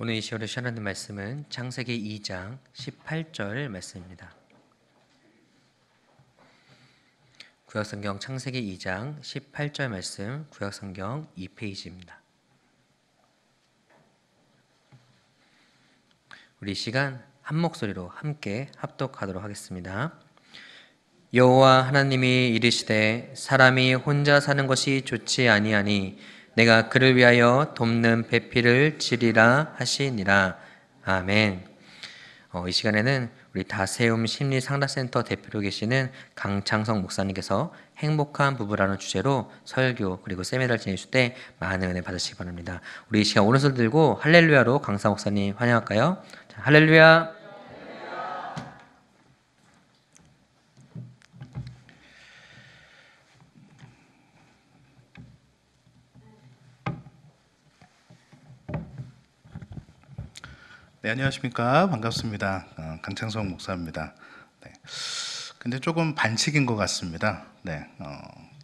오늘 이 시간에 시작하는 말씀은 창세기 2장 18절 말씀입니다. 구약성경 창세기 2장 18절 말씀, 구약성경 2페이지입니다. 우리 이 시간 한 목소리로 함께 합독하도록 하겠습니다. 여호와 하나님이 이르시되 사람이 혼자 사는 것이 좋지 아니하니 내가 그를 위하여 돕는 배필을 지리라 하시니라. 아멘. 이 시간에는 우리 다세움 심리상담센터 대표로 계시는 강창성 목사님께서 행복한 부부라는 주제로 설교 그리고 세미나를 진행해주실 때 많은 은혜 받으시기 바랍니다. 우리 이 시간 오른손 들고 할렐루야로 강사 목사님 환영할까요? 자, 할렐루야. 네, 안녕하십니까. 반갑습니다. 강창성 목사입니다. 네. 근데 조금 반칙인 것 같습니다. 네.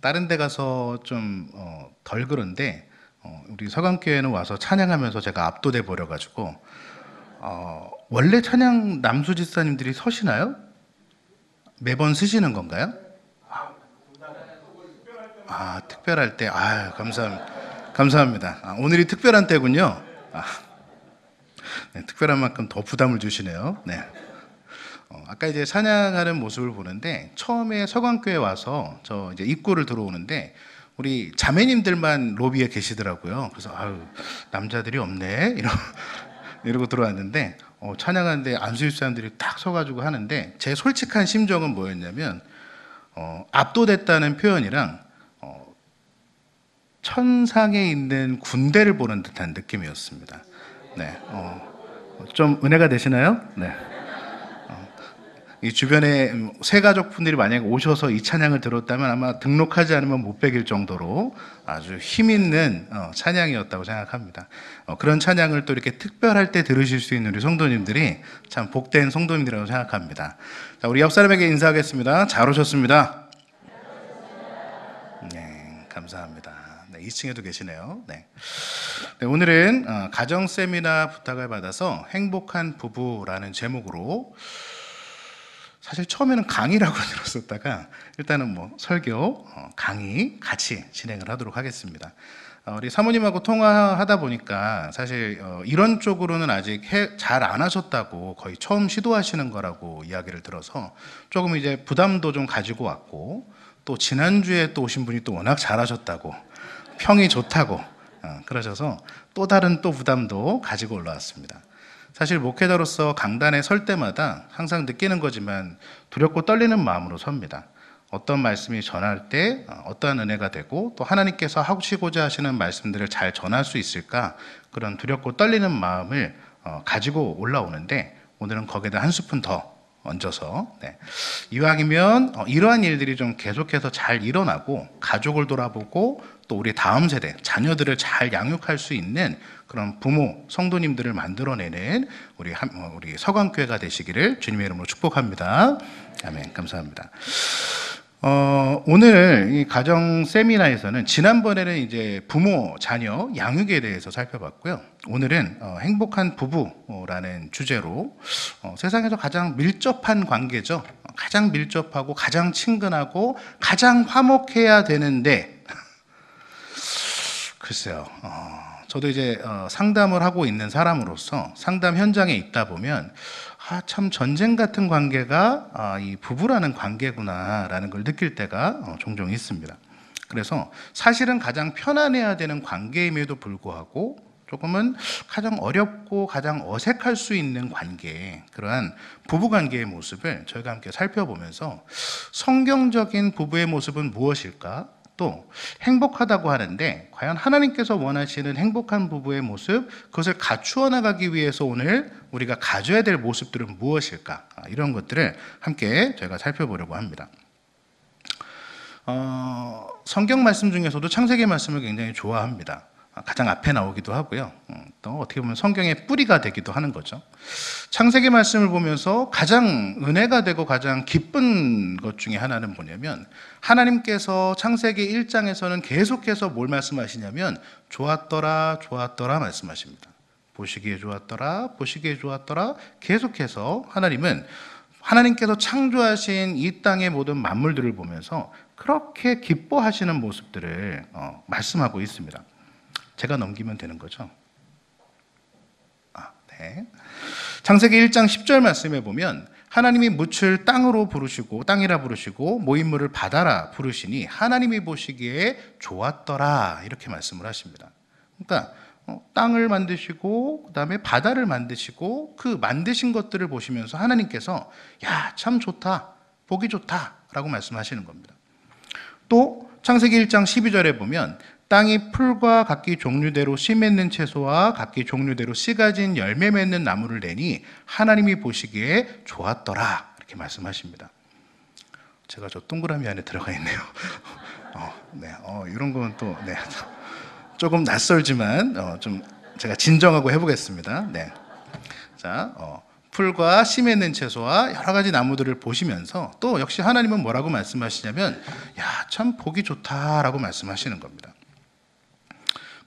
다른 데 가서 좀 덜 그런데 우리 서강교회는 와서 찬양하면서 제가 압도돼 버려가지고 원래 찬양 남수 집사님들이 서시나요? 매번 쓰시는 건가요? 특별할 때. 감사합니다. 오늘이 특별한 때군요. 네, 특별한 만큼 더 부담을 주시네요. 네. 아까 이제 찬양하는 모습을 보는데 처음에 서강교회 와서 저 이제 입구를 들어오는데 우리 자매님들만 로비에 계시더라고요. 그래서 남자들이 없네 이러고 들어왔는데 찬양하는데 안수집 사람들이 딱 서가지고 하는데 제 솔직한 심정은 뭐였냐면 압도됐다는 표현이랑 천상에 있는 군대를 보는 듯한 느낌이었습니다. 네, 좀 은혜가 되시나요? 네. 이 주변에 새가족 분들이 만약에 오셔서 이 찬양을 들었다면 아마 등록하지 않으면 못 베길 정도로 아주 힘 있는 찬양이었다고 생각합니다. 그런 찬양을 또 이렇게 특별할 때 들으실 수 있는 우리 성도님들이 참 복된 성도님들이라고 생각합니다. 자, 우리 옆 사람에게 인사하겠습니다. 잘 오셨습니다. 네, 감사합니다. 네, 2층에도 계시네요. 네. 네, 오늘은 가정 세미나 부탁을 받아서 행복한 부부라는 제목으로 사실 처음에는 강의라고 들었었다가 일단은 설교, 강의 같이 진행을 하도록 하겠습니다. 우리 사모님하고 통화하다 보니까 사실 이런 쪽으로는 아직 잘 안 하셨다고 거의 처음 시도하시는 거라고 이야기를 들어서 조금 이제 부담도 좀 가지고 왔고 또 지난주에 또 오신 분이 또 워낙 잘하셨다고 평이 좋다고 그러셔서 또 다른 또 부담도 가지고 올라왔습니다. 사실 목회자로서 강단에 설 때마다 항상 느끼는 거지만 두렵고 떨리는 마음으로 섭니다. 어떤 말씀이 전할 때 어떠한 은혜가 되고 또 하나님께서 하시고자 하시는 말씀들을 잘 전할 수 있을까 그런 두렵고 떨리는 마음을 가지고 올라오는데 오늘은 거기에다 한 스푼 더 얹어서 이왕이면 이러한 일들이 좀 계속해서 잘 일어나고 가족을 돌아보고 또 우리 다음 세대 자녀들을 잘 양육할 수 있는 그런 부모 성도님들을 만들어내는 우리 서강교회가 되시기를 주님의 이름으로 축복합니다. 아멘. 감사합니다. 오늘 이 가정 세미나에서는 지난번에는 이제 부모 자녀 양육에 대해서 살펴봤고요. 오늘은 행복한 부부라는 주제로 세상에서 가장 밀접한 관계죠. 가장 밀접하고 가장 친근하고 가장 화목해야 되는데 글쎄요. 저도 이제 상담을 하고 있는 사람으로서 상담 현장에 있다 보면 참 전쟁 같은 관계가 이 부부라는 관계구나라는 걸 느낄 때가 종종 있습니다. 그래서 사실은 가장 편안해야 되는 관계임에도 불구하고 조금은 가장 어렵고 가장 어색할 수 있는 관계, 그러한 부부관계의 모습을 저희가 함께 살펴보면서 성경적인 부부의 모습은 무엇일까? 또 행복하다고 하는데 과연 하나님께서 원하시는 행복한 부부의 모습, 그것을 갖추어 나가기 위해서 오늘 우리가 가져야 될 모습들은 무엇일까? 이런 것들을 함께 저희가 살펴보려고 합니다. 성경 말씀 중에서도 창세기 말씀을 굉장히 좋아합니다. 가장 앞에 나오기도 하고요. 또 어떻게 보면 성경의 뿌리가 되기도 하는 거죠. 창세기 말씀을 보면서 가장 은혜가 되고 가장 기쁜 것 중에 하나는 뭐냐면 하나님께서 창세기 1장에서는 계속해서 뭘 말씀하시냐면 좋았더라 좋았더라 말씀하십니다. 보시기에 좋았더라, 보시기에 좋았더라. 계속해서 하나님께서 창조하신 이 땅의 모든 만물들을 보면서 그렇게 기뻐하시는 모습들을 말씀하고 있습니다. 제가 넘기면 되는 거죠? 네. 창세기 1장 10절 말씀에 보면 하나님이 묻을 땅으로 부르시고 땅이라 부르시고 모임물을 바다라 부르시니 하나님이 보시기에 좋았더라 이렇게 말씀을 하십니다. 그러니까 땅을 만드시고 그다음에 바다를 만드시고 그 만드신 것들을 보시면서 하나님께서 야, 참 좋다, 보기 좋다라고 말씀하시는 겁니다. 또 창세기 1장 12절에 보면 땅이 풀과 각기 종류대로 씨 맺는 채소와 각기 종류대로 씨 가진 열매 맺는 나무를 내니 하나님이 보시기에 좋았더라 이렇게 말씀하십니다. 제가 저 동그라미 안에 들어가 있네요. 네, 이런 건 또 네, 조금 낯설지만 좀 제가 진정하고 해보겠습니다. 네, 자, 풀과 씨 맺는 채소와 여러 가지 나무들을 보시면서 또 역시 하나님은 뭐라고 말씀하시냐면 야, 참 보기 좋다라고 말씀하시는 겁니다.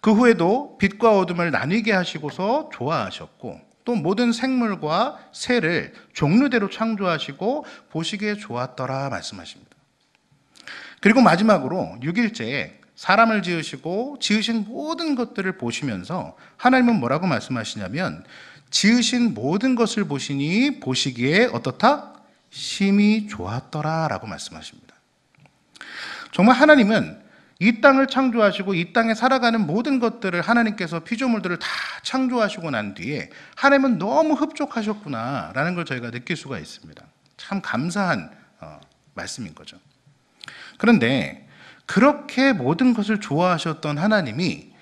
그 후에도 빛과 어둠을 나뉘게 하시고서 좋아하셨고 또 모든 생물과 새를 종류대로 창조하시고 보시기에 좋았더라 말씀하십니다. 그리고 마지막으로 6일째에 사람을 지으시고 지으신 모든 것들을 보시면서 하나님은 뭐라고 말씀하시냐면 지으신 모든 것을 보시니 보시기에 어떻다? 심히 좋았더라 라고 말씀하십니다. 정말 하나님은 이 땅을 창조하시고 이 땅에 살아가는 모든 것들을 하나님께서 피조물들을 다 창조하시고 난 뒤에 하나님은 너무 흡족하셨구나라는 걸 저희가 느낄 수가 있습니다. 참 감사한 말씀인 거죠. 그런데 그렇게 모든 것을 좋아하셨던 하나님이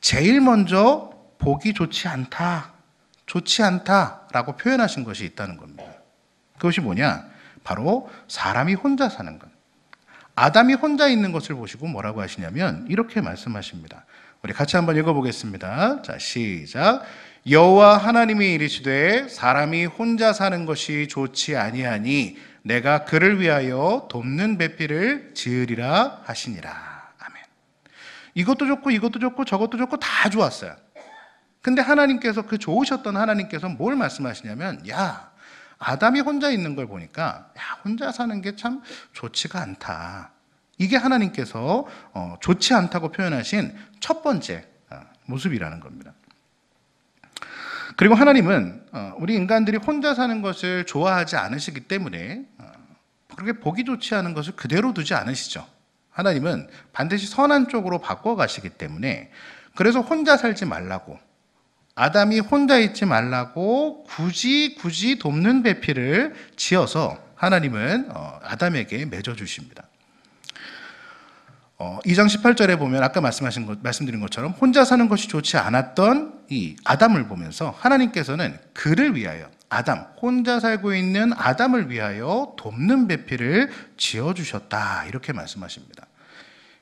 제일 먼저 보기 좋지 않다라고 표현하신 것이 있다는 겁니다. 그것이 뭐냐? 바로 사람이 혼자 사는 것. 아담이 혼자 있는 것을 보시고 뭐라고 하시냐면 이렇게 말씀하십니다. 우리 같이 한번 읽어보겠습니다. 자, 시작. 여호와 하나님이 이르시되 사람이 혼자 사는 것이 좋지 아니하니 내가 그를 위하여 돕는 배필을 지으리라 하시니라. 아멘. 이것도 좋고 저것도 좋고 다 좋았어요. 근데 하나님께서 그 좋으셨던 하나님께서 뭘 말씀하시냐면 야, 아담이 혼자 있는 걸 보니까 야, 혼자 사는 게 참 좋지가 않다. 이게 하나님께서 좋지 않다고 표현하신 첫 번째 모습이라는 겁니다. 그리고 하나님은 우리 인간들이 혼자 사는 것을 좋아하지 않으시기 때문에 그렇게 보기 좋지 않은 것을 그대로 두지 않으시죠. 하나님은 반드시 선한 쪽으로 바꿔가시기 때문에 그래서 혼자 살지 말라고 아담이 혼자 있지 말라고 굳이 돕는 배필을 지어서 하나님은 아담에게 맺어주십니다. 2장 18절에 보면 아까 말씀드린 것처럼 혼자 사는 것이 좋지 않았던 이 아담을 보면서 하나님께서는 그를 위하여 혼자 살고 있는 아담을 위하여 돕는 배필을 지어주셨다 이렇게 말씀하십니다.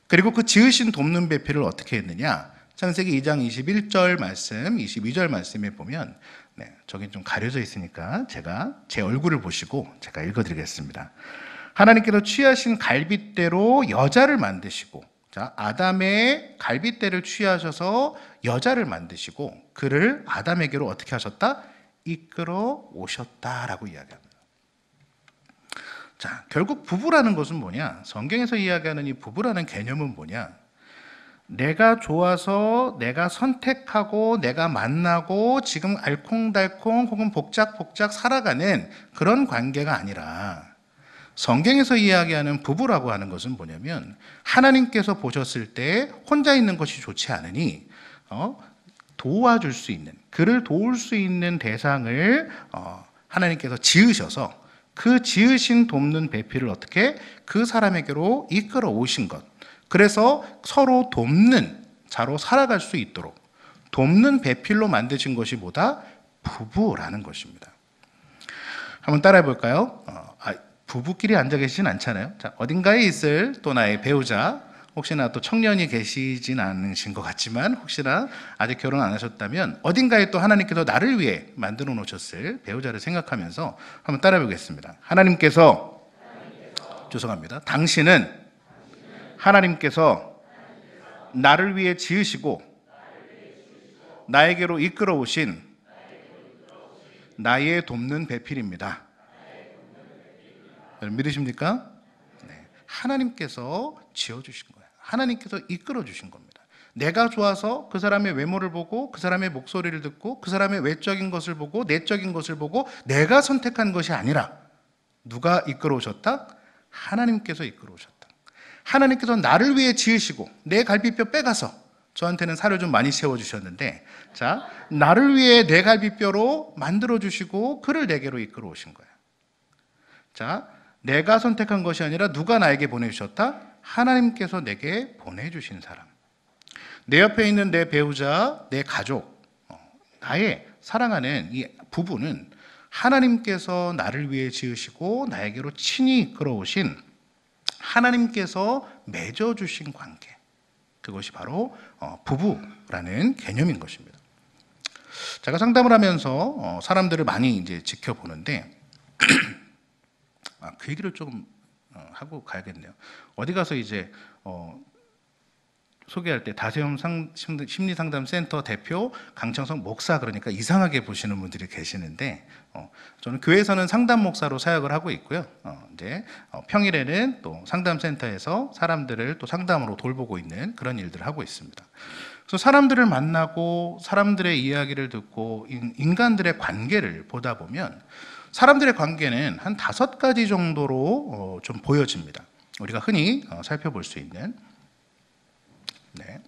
그리고 그 지으신 돕는 배필을 어떻게 했느냐? 창세기 2장 21절 말씀, 22절 말씀에 보면 저기 좀 가려져 있으니까 제가 제 얼굴을 보시고 제가 읽어드리겠습니다. 하나님께서 취하신 갈빗대로 여자를 만드시고 자, 아담의 갈빗대를 취하셔서 여자를 만드시고 그를 아담에게로 어떻게 하셨다? 이끌어 오셨다라고 이야기합니다. 자, 결국 부부라는 것은 뭐냐? 성경에서 이야기하는 이 부부라는 개념은 뭐냐? 내가 좋아서 내가 선택하고 내가 만나고 지금 알콩달콩 혹은 복작복작 살아가는 그런 관계가 아니라 성경에서 이야기하는 부부라고 하는 것은 뭐냐면 하나님께서 보셨을 때 혼자 있는 것이 좋지 않으니 도와줄 수 있는 그를 도울 수 있는 대상을 하나님께서 지으셔서 그 지으신 돕는 배필을 어떻게 그 사람에게로 이끌어 오신 것 그래서 서로 돕는 자로 살아갈 수 있도록 돕는 배필로 만드신 것이 뭐다? 부부라는 것입니다. 한번 따라해 볼까요? 부부끼리 앉아 계시진 않잖아요. 자, 어딘가에 있을 또 나의 배우자 혹시나 또 청년이 계시진 않으신 것 같지만 혹시나 아직 결혼 안 하셨다면 어딘가에 또 하나님께서 나를 위해 만들어 놓으셨을 배우자를 생각하면서 한번 따라해 보겠습니다. 하나님께서 죄송합니다. 당신은 하나님께서 나를 위해 지으시고 나에게로 이끌어 오신 나의 돕는 배필입니다. 여러분 믿으십니까? 네. 하나님께서 지어주신 거예요. 하나님께서 이끌어 주신 겁니다. 내가 좋아서 그 사람의 외모를 보고 그 사람의 목소리를 듣고 그 사람의 외적인 것을 보고 내적인 것을 보고 내가 선택한 것이 아니라 누가 이끌어 오셨다? 하나님께서 이끌어 오셨다. 하나님께서 나를 위해 지으시고 내 갈비뼈 빼가서 저한테는 살을 좀 많이 채워주셨는데 자, 나를 위해 내 갈비뼈로 만들어주시고 그를 내게로 이끌어 오신 거예요. 자, 내가 선택한 것이 아니라 누가 나에게 보내주셨다? 하나님께서 내게 보내주신 사람. 내 옆에 있는 내 배우자, 내 가족, 나의 사랑하는 이 부부는 하나님께서 나를 위해 지으시고 나에게로 친히 이끌어 오신 하나님께서 맺어주신 관계. 그것이 바로 부부라는 개념인 것입니다. 제가 상담을 하면서 사람들을 많이 이제 지켜보는데 그 얘기를 좀 하고 가야겠네요. 어디 가서 이제 소개할 때 다세움 심리상담센터 대표 강창성 목사 그러니까 이상하게 보시는 분들이 계시는데 저는 교회에서는 상담 목사로 사역을 하고 있고요. 이제 평일에는 또 상담센터에서 사람들을 또 상담으로 돌보고 있는 그런 일들을 하고 있습니다. 그래서 사람들을 만나고 사람들의 이야기를 듣고 인간들의 관계를 보다 보면 사람들의 관계는 한 5가지 정도로 좀 보여집니다. 우리가 흔히 살펴볼 수 있는 네.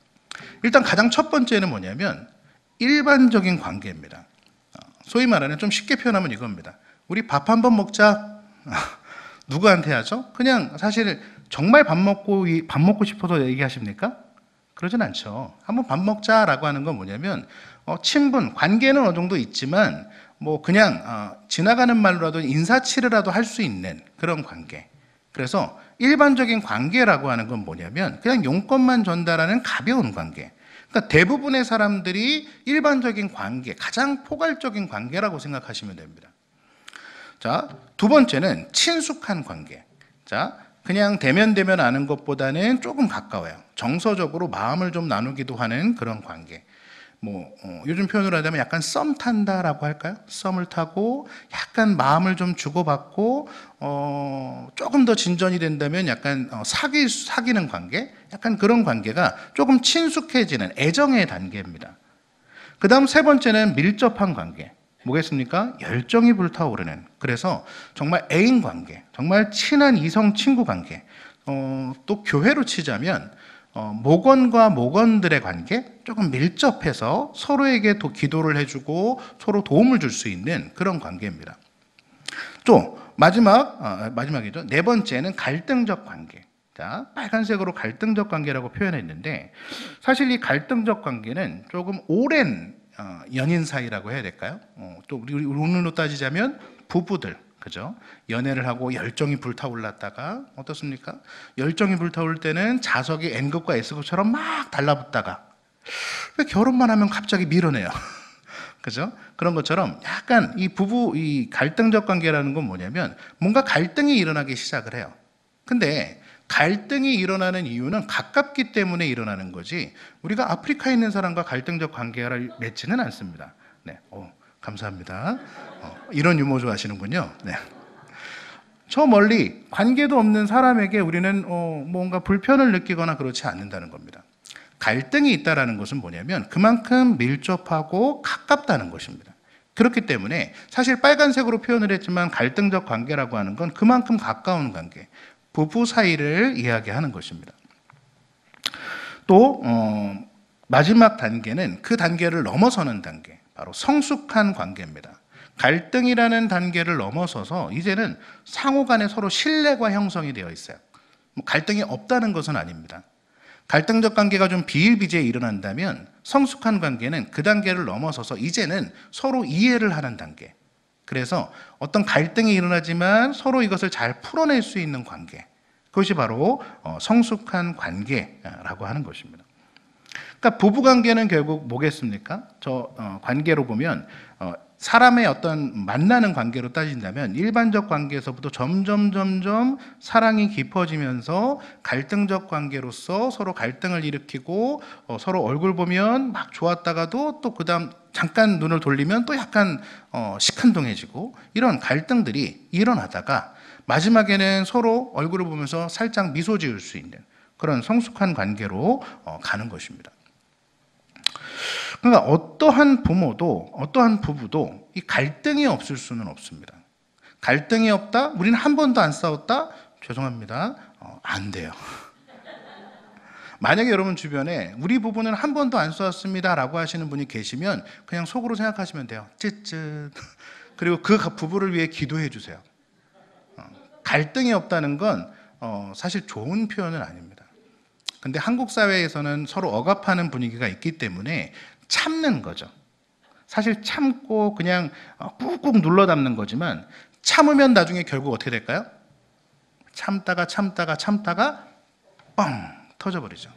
일단 가장 첫 번째는 뭐냐면 일반적인 관계입니다. 소위 말하는 좀 쉽게 표현하면 이겁니다. 우리 밥 한번 먹자. 누구한테 하죠? 그냥 사실 정말 밥 먹고 싶어서 얘기하십니까? 그러진 않죠. 한번 밥 먹자라고 하는 건 뭐냐면 친분, 관계는 어느 정도 있지만 뭐 그냥 지나가는 말로라도 인사치레라도 할 수 있는 그런 관계. 그래서 일반적인 관계라고 하는 건 뭐냐면 그냥 용건만 전달하는 가벼운 관계. 그러니까 대부분의 사람들이 일반적인 관계, 가장 포괄적인 관계라고 생각하시면 됩니다. 자, 두 번째는 친숙한 관계. 자, 그냥 대면 아는 것보다는 조금 가까워요. 정서적으로 마음을 좀 나누기도 하는 그런 관계. 요즘 표현으로 하자면 약간 썸 탄다라고 할까요? 썸을 타고 약간 마음을 좀 주고받고 조금 더 진전이 된다면 약간 사귀는 관계? 약간 그런 관계가 조금 친숙해지는 애정의 단계입니다. 그 다음 세 번째는 밀접한 관계. 뭐겠습니까? 열정이 불타오르는. 그래서 정말 애인 관계, 정말 친한 이성 친구 관계. 또 교회로 치자면 목원과 목원들의 관계 조금 밀접해서 서로에게 기도를 해주고 서로 도움을 줄 수 있는 그런 관계입니다. 또 마지막이죠. 네 번째는 갈등적 관계. 자, 빨간색으로 갈등적 관계라고 표현했는데 사실 이 갈등적 관계는 조금 오랜 연인 사이라고 해야 될까요? 또 우리 오늘로 따지자면 부부들. 그죠? 연애를 하고 열정이 불타올랐다가 어떻습니까? 열정이 불타올 때는 자석이 N극과 S극처럼 막 달라붙다가 왜 결혼만 하면 갑자기 밀어내요? 그죠? 그런 것처럼 약간 이 갈등적 관계라는 건 뭐냐면 뭔가 갈등이 일어나기 시작을 해요. 근데 갈등이 일어나는 이유는 가깝기 때문에 일어나는 거지 우리가 아프리카에 있는 사람과 갈등적 관계를 맺지는 않습니다. 네, 감사합니다. 이런 유머 좋아하시는군요. 네. 저 멀리 관계도 없는 사람에게 우리는 뭔가 불편을 느끼거나 그렇지 않는다는 겁니다. 갈등이 있다는 것은 뭐냐면 그만큼 밀접하고 가깝다는 것입니다. 그렇기 때문에 사실 빨간색으로 표현을 했지만 갈등적 관계라고 하는 건 그만큼 가까운 관계, 부부 사이를 이야기하는 것입니다. 또 마지막 단계는 그 단계를 넘어서는 단계, 바로 성숙한 관계입니다. 갈등이라는 단계를 넘어서서 이제는 상호 간에 서로 신뢰가 형성이 되어 있어요. 갈등이 없다는 것은 아닙니다. 갈등적 관계가 좀 비일비재에 일어난다면 성숙한 관계는 그 단계를 넘어서서 이제는 서로 이해를 하는 단계. 그래서 어떤 갈등이 일어나지만 서로 이것을 잘 풀어낼 수 있는 관계. 그것이 바로 성숙한 관계라고 하는 것입니다. 그러니까 부부관계는 결국 뭐겠습니까? 관계로 보면 사람의 어떤 만나는 관계로 따진다면 일반적 관계에서부터 점점 사랑이 깊어지면서 갈등적 관계로서 서로 갈등을 일으키고 서로 얼굴 보면 막 좋았다가도 또 그다음 잠깐 눈을 돌리면 또 약간 시큰둥해지고 이런 갈등들이 일어나다가 마지막에는 서로 얼굴을 보면서 살짝 미소 지을 수 있는 그런 성숙한 관계로 가는 것입니다. 그러니까 어떠한 부모도 어떠한 부부도 이 갈등이 없을 수는 없습니다. 갈등이 없다? 우리는 한 번도 안 싸웠다? 죄송합니다. 안 돼요. 만약에 여러분 주변에 우리 부부는 한 번도 안 싸웠습니다 라고 하시는 분이 계시면 그냥 속으로 생각하시면 돼요. 쯧쯧. 그리고 그 부부를 위해 기도해 주세요. 갈등이 없다는 건 사실 좋은 표현은 아닙니다. 근데 한국 사회에서는 서로 억압하는 분위기가 있기 때문에 참는 거죠. 사실 참고 그냥 꾹꾹 눌러 담는 거지만 참으면 나중에 결국 어떻게 될까요? 참다가 뻥 터져버리죠.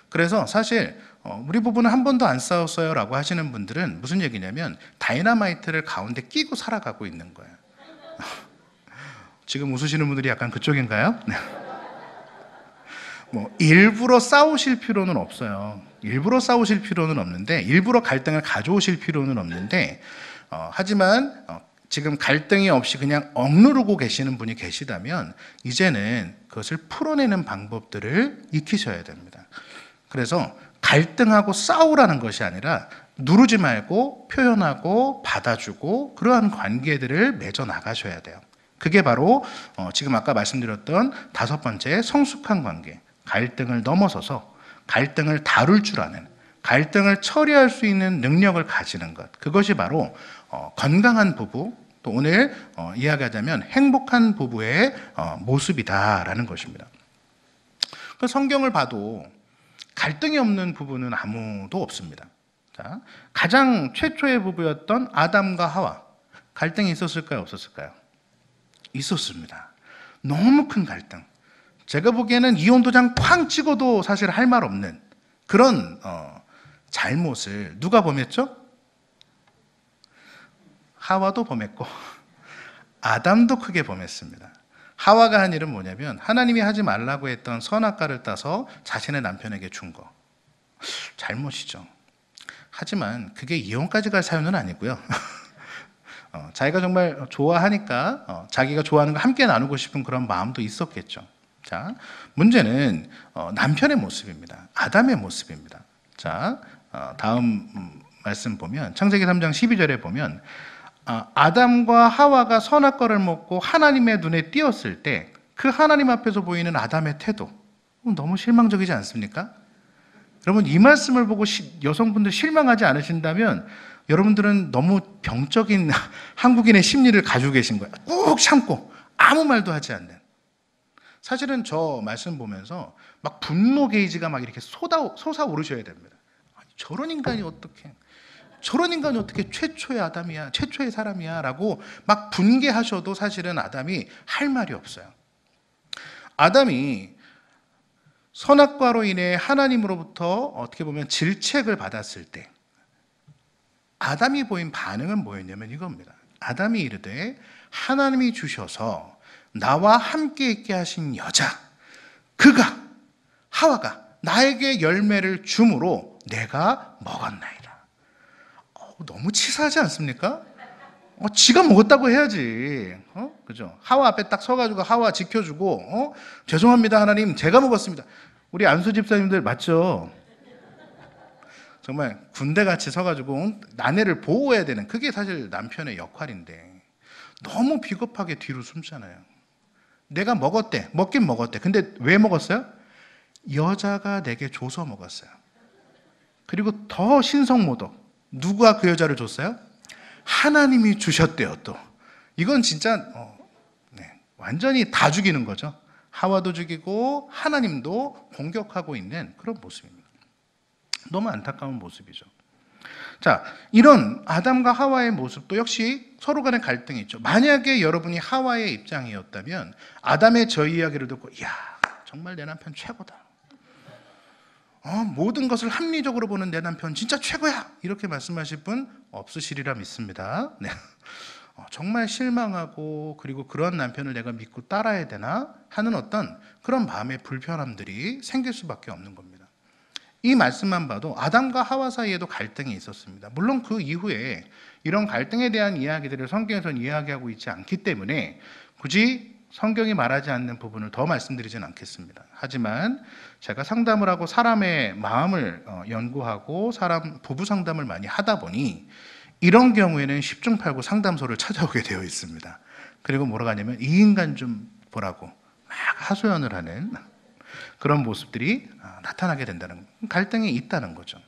그래서 사실 우리 부부는 한 번도 안 싸웠어요 라고 하시는 분들은 무슨 얘기냐면 다이너마이트를 가운데 끼고 살아가고 있는 거예요. 지금 웃으시는 분들이 약간 그쪽인가요? 일부러 싸우실 필요는 없어요. 일부러 싸우실 필요는 없는데, 일부러 갈등을 가져오실 필요는 없는데, 하지만 지금 갈등이 없이 그냥 억누르고 계시는 분이 계시다면 이제는 그것을 풀어내는 방법들을 익히셔야 됩니다. 그래서 갈등하고 싸우라는 것이 아니라 누르지 말고 표현하고 받아주고 그러한 관계들을 맺어 나가셔야 돼요. 그게 바로 지금 아까 말씀드렸던 5번째 성숙한 관계, 갈등을 넘어서서 갈등을 다룰 줄 아는, 갈등을 처리할 수 있는 능력을 가지는 것, 그것이 바로 건강한 부부, 또 오늘 이야기하자면 행복한 부부의 모습이다라는 것입니다. 그 성경을 봐도 갈등이 없는 부부는 아무도 없습니다. 자, 가장 최초의 부부였던 아담과 하와, 갈등이 있었을까요, 없었을까요? 있었습니다. 너무 큰 갈등. 제가 보기에는 이혼 도장 쾅 찍어도 사실 할 말 없는 그런 잘못을 누가 범했죠? 하와도 범했고 아담도 크게 범했습니다. 하와가 한 일은 뭐냐면 하나님이 하지 말라고 했던 선악과를 따서 자신의 남편에게 준 거. 잘못이죠. 하지만 그게 이혼까지 갈 사유는 아니고요. 자기가 정말 좋아하니까 자기가 좋아하는 거 함께 나누고 싶은 그런 마음도 있었겠죠. 자, 문제는 남편의 모습입니다. 아담의 모습입니다. 자, 다음 말씀 보면 창세기 3장 12절에 보면 아담과 하와가 선악과를 먹고 하나님의 눈에 띄었을 때 그 하나님 앞에서 보이는 아담의 태도 너무 실망적이지 않습니까? 여러분 이 말씀을 보고 여성분들 실망하지 않으신다면 여러분들은 너무 병적인 한국인의 심리를 가지고 계신 거예요. 꾹 참고 아무 말도 하지 않는. 사실은 저 말씀 보면서 막 분노 게이지가 막 이렇게 솟아오르셔야 됩니다. 저런 인간이 어떻게 최초의 아담이야, 최초의 사람이야 라고 막 분개하셔도 사실은 아담이 할 말이 없어요. 아담이 선악과로 인해 하나님으로부터 어떻게 보면 질책을 받았을 때 아담이 보인 반응은 뭐였냐면 이겁니다. 아담이 이르되 하나님이 주셔서 나와 함께 있게 하신 여자, 그가 하와가 나에게 열매를 줌으로 내가 먹었나이다. 너무 치사하지 않습니까? 지가 먹었다고 해야지. 그죠? 하와 앞에 딱 서가지고 하와 지켜주고, 죄송합니다, 하나님, 제가 먹었습니다. 우리 안수 집사님들 맞죠? 정말 군대같이 서가지고 아내를 보호해야 되는 그게 사실 남편의 역할인데 너무 비겁하게 뒤로 숨잖아요. 내가 먹었대. 먹긴 먹었대. 근데 왜 먹었어요? 여자가 내게 줘서 먹었어요. 그리고 더 신성모독. 누가 그 여자를 줬어요? 하나님이 주셨대요 또. 이건 진짜 완전히 다 죽이는 거죠. 하와도 죽이고 하나님도 공격하고 있는 그런 모습입니다. 너무 안타까운 모습이죠. 자, 이런 아담과 하와의 모습도 역시 서로 간의 갈등이 있죠. 만약에 여러분이 하와의 입장이었다면 아담의 저 이야기를 듣고 이야 정말 내 남편 최고다. 모든 것을 합리적으로 보는 내 남편 진짜 최고야 이렇게 말씀하실 분 없으시리라 믿습니다. 네. 정말 실망하고 그리고 그런 남편을 내가 믿고 따라야 되나 하는 어떤 그런 마음의 불편함들이 생길 수밖에 없는 겁니다. 이 말씀만 봐도 아담과 하와 사이에도 갈등이 있었습니다. 물론 그 이후에 이런 갈등에 대한 이야기들을 성경에서는 이야기하고 있지 않기 때문에 굳이 성경이 말하지 않는 부분을 더 말씀드리진 않겠습니다. 하지만 제가 상담을 하고 사람의 마음을 연구하고 부부 상담을 많이 하다 보니 이런 경우에는 10중 8구 상담소를 찾아오게 되어 있습니다. 그리고 뭐라고 하냐면 이 인간 좀 보라고 막 하소연을 하는 그런 모습들이 나타나게 된다는 갈등이 있다는 거죠.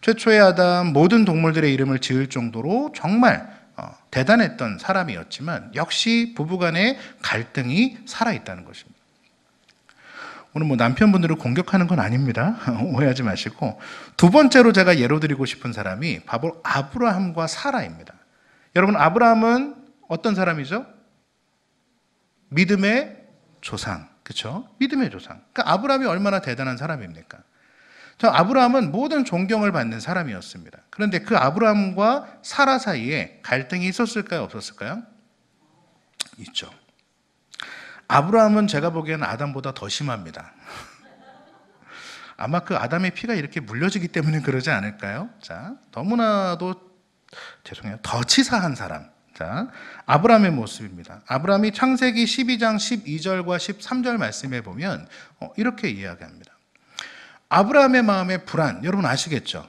최초의 아담 모든 동물들의 이름을 지을 정도로 정말 대단했던 사람이었지만 역시 부부간의 갈등이 살아있다는 것입니다. 오늘 남편분들을 공격하는 건 아닙니다. 오해하지 마시고 두 번째로 제가 예로 드리고 싶은 사람이 바로 아브라함과 사라입니다. 여러분 아브라함은 어떤 사람이죠? 믿음의 조상, 그렇죠? 믿음의 조상. 그러니까 아브라함이 얼마나 대단한 사람입니까? 아브라함은 모든 존경을 받는 사람이었습니다. 그런데 그 아브라함과 사라 사이에 갈등이 있었을까요? 없었을까요? 있죠. 아브라함은 제가 보기에는 아담보다 더 심합니다. 아마 그 아담의 피가 이렇게 물려지기 때문에 그러지 않을까요? 자, 너무나도 죄송해요. 더 치사한 사람. 자, 아브라함의 모습입니다. 아브라함이 창세기 12장 12절과 13절 말씀에 보면 이렇게 이야기합니다. 아브라함의 마음의 불안, 여러분 아시겠죠?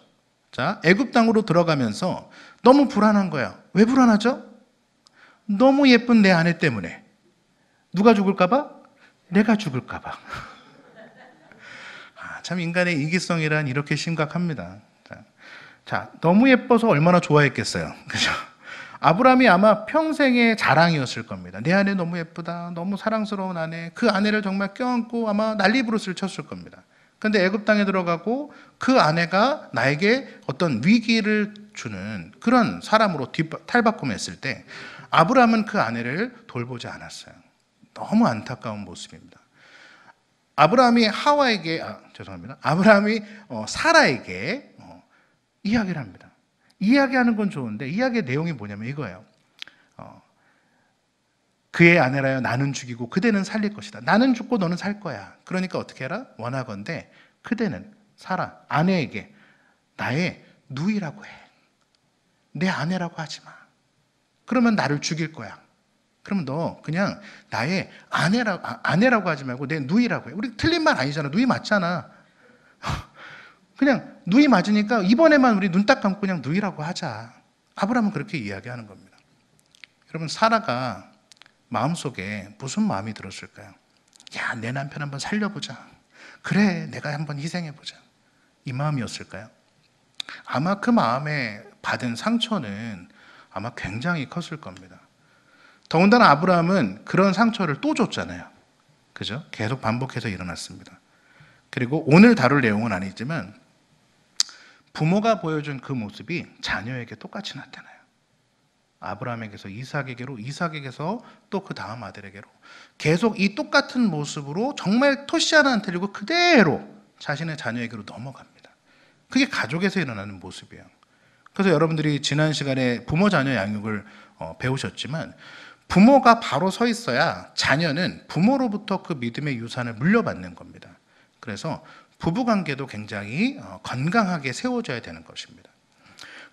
자, 애굽 땅으로 들어가면서 너무 불안한 거야. 왜 불안하죠? 너무 예쁜 내 아내 때문에. 누가 죽을까 봐? 내가 죽을까 봐. 참 인간의 이기성이란 이렇게 심각합니다. 자, 너무 예뻐서 얼마나 좋아했겠어요. 그죠? 아브라함이 아마 평생의 자랑이었을 겁니다. 내 아내 너무 예쁘다. 너무 사랑스러운 아내. 그 아내를 정말 껴안고 아마 난리부르스를 쳤을 겁니다. 근데 애굽 땅에 들어가고 그 아내가 나에게 어떤 위기를 주는 그런 사람으로 탈바꿈했을 때 아브라함은 그 아내를 돌보지 않았어요. 너무 안타까운 모습입니다. 아브라함이 아브라함이 사라에게 이야기를 합니다. 이야기하는 건 좋은데 이야기의 내용이 뭐냐면 이거예요. 그의 아내라여 나는 죽이고 그대는 살릴 것이다. 나는 죽고 너는 살 거야. 그러니까 어떻게 해라? 원하건대 그대는 사라 아내에게 나의 누이라고 해. 내 아내라고 하지 마. 그러면 나를 죽일 거야. 그러면 너 그냥 나의 아내라고 하지 말고 내 누이라고 해. 우리 틀린 말 아니잖아. 누이 맞잖아. 그냥 누이 맞으니까 이번에만 우리 눈 딱 감고 그냥 누이라고 하자. 아브라함은 그렇게 이야기하는 겁니다. 여러분 사라가 마음속에 무슨 마음이 들었을까요? 야, 내 남편 한번 살려보자. 그래, 내가 한번 희생해보자. 이 마음이었을까요? 아마 그 마음에 받은 상처는 아마 굉장히 컸을 겁니다. 더군다나 아브라함은 그런 상처를 또 줬잖아요. 그죠? 계속 반복해서 일어났습니다. 그리고 오늘 다룰 내용은 아니지만 부모가 보여준 그 모습이 자녀에게 똑같이 나타나요. 아브라함에게서 이삭에게로, 이삭에게서 또 그 다음 아들에게로 계속 이 똑같은 모습으로 정말 토시 하나 안 틀리고 그대로 자신의 자녀에게로 넘어갑니다. 그게 가족에서 일어나는 모습이에요. 그래서 여러분들이 지난 시간에 부모 자녀 양육을 배우셨지만 부모가 바로 서 있어야 자녀는 부모로부터 그 믿음의 유산을 물려받는 겁니다. 그래서 부부관계도 굉장히 건강하게 세워져야 되는 것입니다.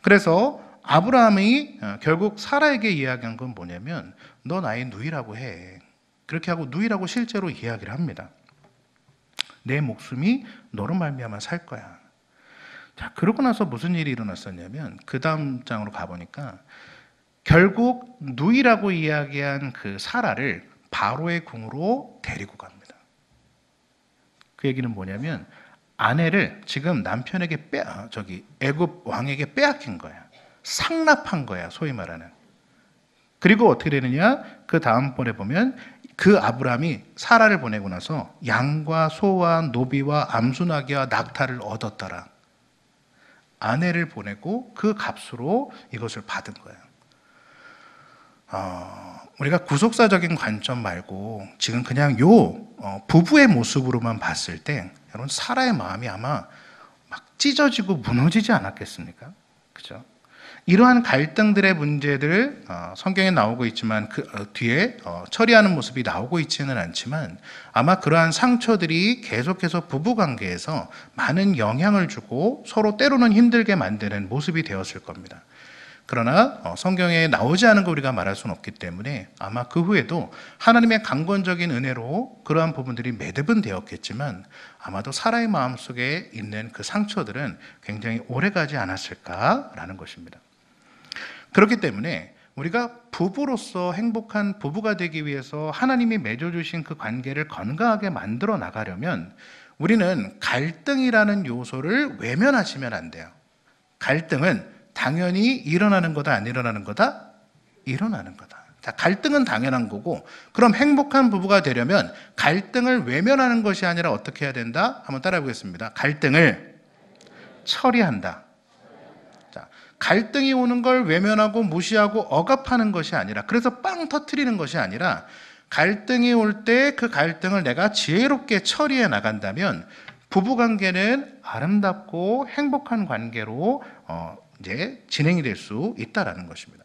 그래서 아브라함이 결국 사라에게 이야기한 건 뭐냐면 너 나의 누이라고 해. 그렇게 하고 누이라고 실제로 이야기를 합니다. 내 목숨이 너로 말미암아 살 거야. 자, 그러고 나서 무슨 일이 일어났었냐면 그 다음 장으로 가보니까 결국 누이라고 이야기한 그 사라를 바로의 궁으로 데리고 갑니다. 그 얘기는 뭐냐면 아내를 지금 남편에게 애굽 왕에게 빼앗긴 거야. 상납한 거야, 소위 말하는. 그리고 어떻게 되느냐? 그 다음번에 보면 그 아브라함이 사라를 보내고 나서 양과 소와 노비와 암수나귀와 낙타를 얻었더라. 아내를 보내고 그 값으로 이것을 받은 거예요. 우리가 구속사적인 관점 말고 지금 그냥 요 부부의 모습으로만 봤을 때 여러분 사라의 마음이 아마 막 찢어지고 무너지지 않았겠습니까? 그죠? 이러한 갈등들의 문제들 성경에 나오고 있지만 그 뒤에 처리하는 모습이 나오고 있지는 않지만 아마 그러한 상처들이 계속해서 부부관계에서 많은 영향을 주고 서로 때로는 힘들게 만드는 모습이 되었을 겁니다. 그러나 성경에 나오지 않은 거 우리가 말할 수는 없기 때문에 아마 그 후에도 하나님의 강권적인 은혜로 그러한 부분들이 매듭은 되었겠지만 아마도 사라의 마음속에 있는 그 상처들은 굉장히 오래가지 않았을까라는 것입니다. 그렇기 때문에 우리가 부부로서 행복한 부부가 되기 위해서 하나님이 맺어주신 그 관계를 건강하게 만들어 나가려면 우리는 갈등이라는 요소를 외면하시면 안 돼요. 갈등은 당연히 일어나는 거다, 안 일어나는 거다? 일어나는 거다. 자, 갈등은 당연한 거고, 그럼 행복한 부부가 되려면 갈등을 외면하는 것이 아니라 어떻게 해야 된다? 한번 따라해 보겠습니다. 갈등을 처리한다. 자, 갈등이 오는 걸 외면하고 무시하고 억압하는 것이 아니라, 그래서 빵 터트리는 것이 아니라, 갈등이 올 때 그 갈등을 내가 지혜롭게 처리해 나간다면 부부관계는 아름답고 행복한 관계로 이제 진행이 될 수 있다라는 것입니다.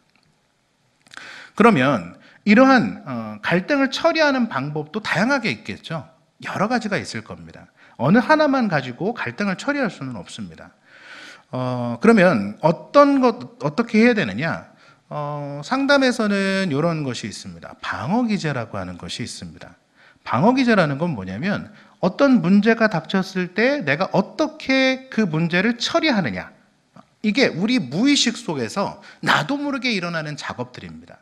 그러면 이러한 갈등을 처리하는 방법도 다양하게 있겠죠. 여러 가지가 있을 겁니다. 어느 하나만 가지고 갈등을 처리할 수는 없습니다. 그러면 어떻게 해야 되느냐? 상담에서는 이런 것이 있습니다. 방어기제라고 하는 것이 있습니다. 방어기제라는 건 뭐냐면 어떤 문제가 닥쳤을 때 내가 어떻게 그 문제를 처리하느냐. 이게 우리 무의식 속에서 나도 모르게 일어나는 작업들입니다.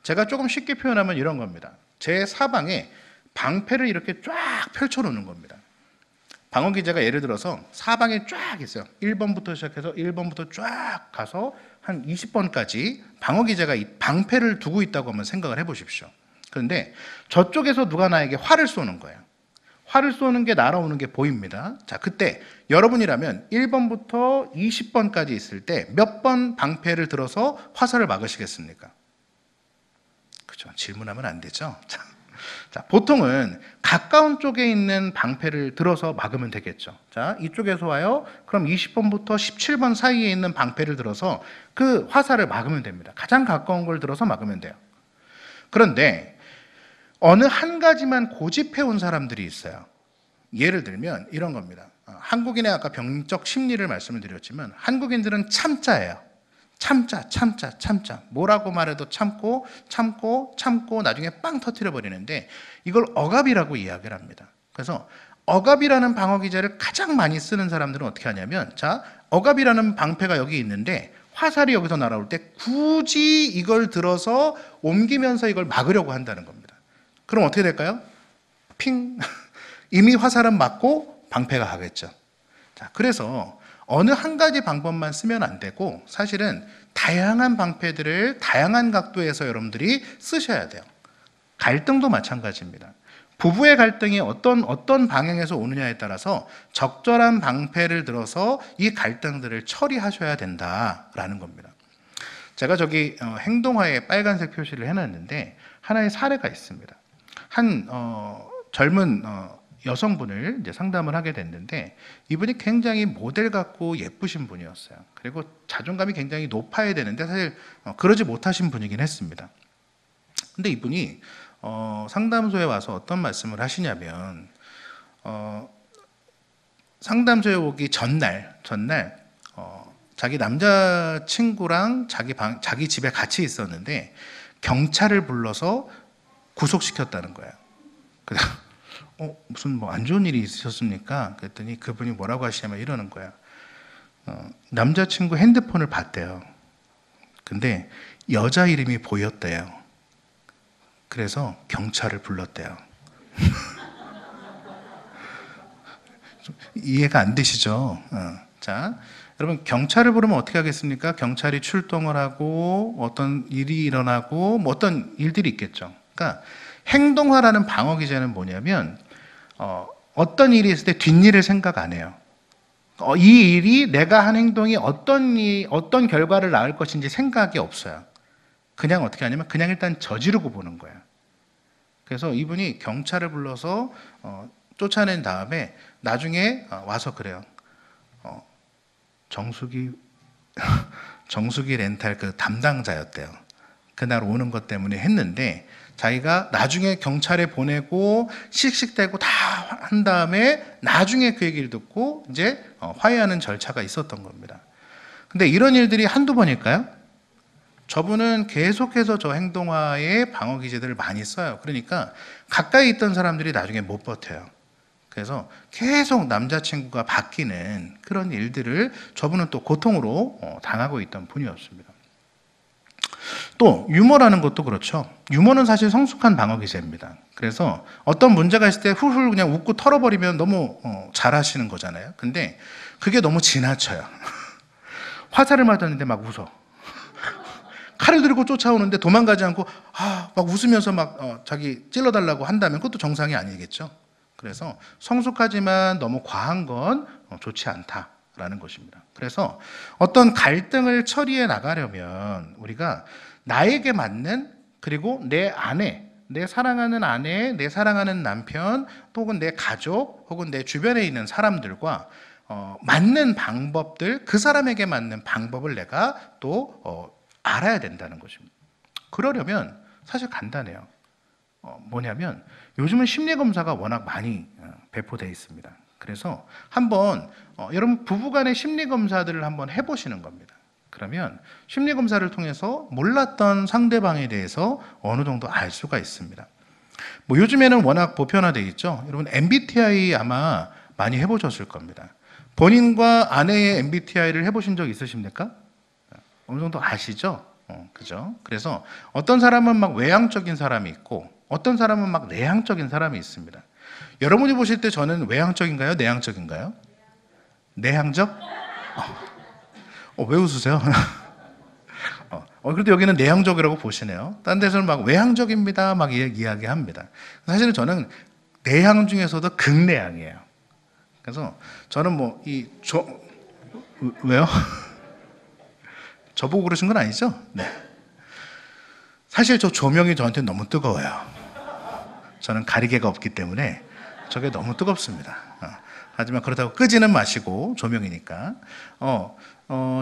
제가 조금 쉽게 표현하면 이런 겁니다. 제 사방에 방패를 이렇게 쫙 펼쳐놓는 겁니다. 방어기제가 예를 들어서 사방에 쫙 있어요. 1번부터 시작해서 1번부터 쫙 가서 한 20번까지 방어기제가 이 방패를 두고 있다고 한번 생각을 해보십시오. 그런데 저쪽에서 누가 나에게 활을 쏘는 거예요. 활을 쏘는 게 날아오는 게 보입니다. 자, 그때 여러분이라면 1번부터 20번까지 있을 때 몇 번 방패를 들어서 화살을 막으시겠습니까? 그렇죠. 질문하면 안 되죠. 자, 보통은 가까운 쪽에 있는 방패를 들어서 막으면 되겠죠. 자, 이쪽에서 와요. 그럼 20번부터 17번 사이에 있는 방패를 들어서 그 화살을 막으면 됩니다. 가장 가까운 걸 들어서 막으면 돼요. 그런데 어느 한 가지만 고집해온 사람들이 있어요. 예를 들면 이런 겁니다. 한국인의 아까 병적 심리를 말씀을 드렸지만 한국인들은 참자예요. 참자. 뭐라고 말해도 참고 나중에 빵 터뜨려 버리는데 이걸 억압이라고 이야기를 합니다. 그래서 억압이라는 방어기제를 가장 많이 쓰는 사람들은 어떻게 하냐면 자, 억압이라는 방패가 여기 있는데 화살이 여기서 날아올 때 굳이 이걸 들어서 옮기면서 이걸 막으려고 한다는 겁니다. 그럼 어떻게 될까요? 핑! 이미 화살은 맞고 방패가 가겠죠. 자, 그래서 어느 한 가지 방법만 쓰면 안 되고 사실은 다양한 방패들을 다양한 각도에서 여러분들이 쓰셔야 돼요. 갈등도 마찬가지입니다. 부부의 갈등이 어떤 방향에서 오느냐에 따라서 적절한 방패를 들어서 이 갈등들을 처리하셔야 된다라는 겁니다. 제가 저기 행동화에 빨간색 표시를 해놨는데 하나의 사례가 있습니다. 한 젊은 여성분을 이제 상담을 하게 됐는데 이분이 굉장히 모델 같고 예쁘신 분이었어요. 그리고 자존감이 굉장히 높아야 되는데 사실 그러지 못하신 분이긴 했습니다. 근데 이분이 상담소에 와서 어떤 말씀을 하시냐면 상담소에 오기 전날 자기 남자친구랑 자기 집에 같이 있었는데 경찰을 불러서 구속시켰다는 거예요. 그래서 무슨 뭐 안 좋은 일이 있으셨습니까? 그랬더니 그분이 뭐라고 하시냐면 이러는 거야. 남자친구 핸드폰을 봤대요. 근데 여자 이름이 보였대요. 그래서 경찰을 불렀대요. 이해가 안 되시죠? 자, 여러분 경찰을 부르면 어떻게 하겠습니까? 경찰이 출동을 하고 어떤 일이 일어나고 뭐 어떤 일들이 있겠죠. 그러니까 행동화라는 방어 기제는 뭐냐면 어떤 일이 있을 때 뒷일을 생각 안 해요. 이 일이 내가 한 행동이 어떤 결과를 낳을 것인지 생각이 없어요. 그냥 어떻게 하냐면 그냥 일단 저지르고 보는 거야. 그래서 이분이 경찰을 불러서 쫓아낸 다음에 나중에 와서 그래요. 정수기 렌탈 그 담당자였대요. 그날 오는 것 때문에 했는데 자기가 나중에 경찰에 보내고 씩씩대고 다 한 다음에 나중에 그 얘기를 듣고 이제 화해하는 절차가 있었던 겁니다. 근데 이런 일들이 한두 번일까요? 저분은 계속해서 저 행동화의 방어 기제들을 많이 써요. 그러니까 가까이 있던 사람들이 나중에 못 버텨요. 그래서 계속 남자친구가 바뀌는 그런 일들을 저분은 또 고통으로 당하고 있던 분이었습니다. 또 유머라는 것도 그렇죠. 유머는 사실 성숙한 방어 기제입니다. 그래서 어떤 문제가 있을 때 훌훌 그냥 웃고 털어버리면 너무 잘하시는 거잖아요. 근데 그게 너무 지나쳐요. 화살을 맞았는데 막 웃어. 칼을 들고 쫓아오는데 도망가지 않고 막 웃으면서 막 자기 찔러달라고 한다면 그것도 정상이 아니겠죠. 그래서 성숙하지만 너무 과한 건 좋지 않다라는 것입니다. 그래서 어떤 갈등을 처리해 나가려면 우리가 나에게 맞는, 그리고 내 아내, 내 사랑하는 아내, 내 사랑하는 남편, 혹은 내 가족, 혹은 내 주변에 있는 사람들과 맞는 방법들, 그 사람에게 맞는 방법을 내가 또 알아야 된다는 것입니다. 그러려면 사실 간단해요. 뭐냐면 요즘은 심리검사가 워낙 많이 배포되어 있습니다. 그래서 한번 여러분 부부간의 심리검사들을 한번 해보시는 겁니다. 그러면 심리검사를 통해서 몰랐던 상대방에 대해서 어느 정도 알 수가 있습니다. 뭐 요즘에는 워낙 보편화되어 있죠. 여러분 MBTI 아마 많이 해보셨을 겁니다. 본인과 아내의 MBTI를 해보신 적 있으십니까? 어느 정도 아시죠? 그죠? 그래서 어떤 사람은 막 외향적인 사람이 있고 어떤 사람은 막 내향적인 사람이 있습니다. 여러분이 보실 때 저는 외향적인가요? 내향적인가요? 내향적? 왜 웃으세요? 그래도 여기는 내향적이라고 보시네요. 딴 데서는 막 외향적입니다. 막 이야기합니다. 사실은 저는 내향 중에서도 극내향이에요. 그래서 저는 왜요? 저보고 그러신 건 아니죠? 네. 사실 저 조명이 저한테 너무 뜨거워요. 저는 가리개가 없기 때문에 저게 너무 뜨겁습니다. 하지만 그렇다고 끄지는 마시고 조명이니까.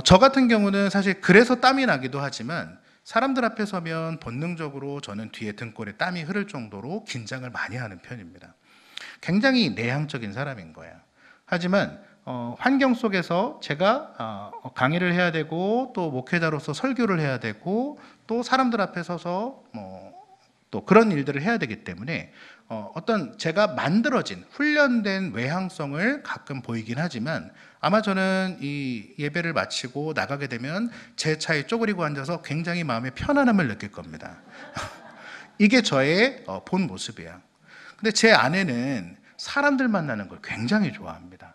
저 같은 경우는 사실 그래서 땀이 나기도 하지만 사람들 앞에 서면 본능적으로 저는 뒤에 등골에 땀이 흐를 정도로 긴장을 많이 하는 편입니다. 굉장히 내향적인 사람인 거예요. 하지만 환경 속에서 제가 강의를 해야 되고 또 목회자로서 설교를 해야 되고 또 사람들 앞에 서서 또 그런 일들을 해야 되기 때문에 어떤 제가 만들어진 훈련된 외향성을 가끔 보이긴 하지만 아마 저는 이 예배를 마치고 나가게 되면 제 차에 쪼그리고 앉아서 굉장히 마음의 편안함을 느낄 겁니다. 이게 저의 본 모습이에요. 근데 제 아내는 사람들 만나는 걸 굉장히 좋아합니다.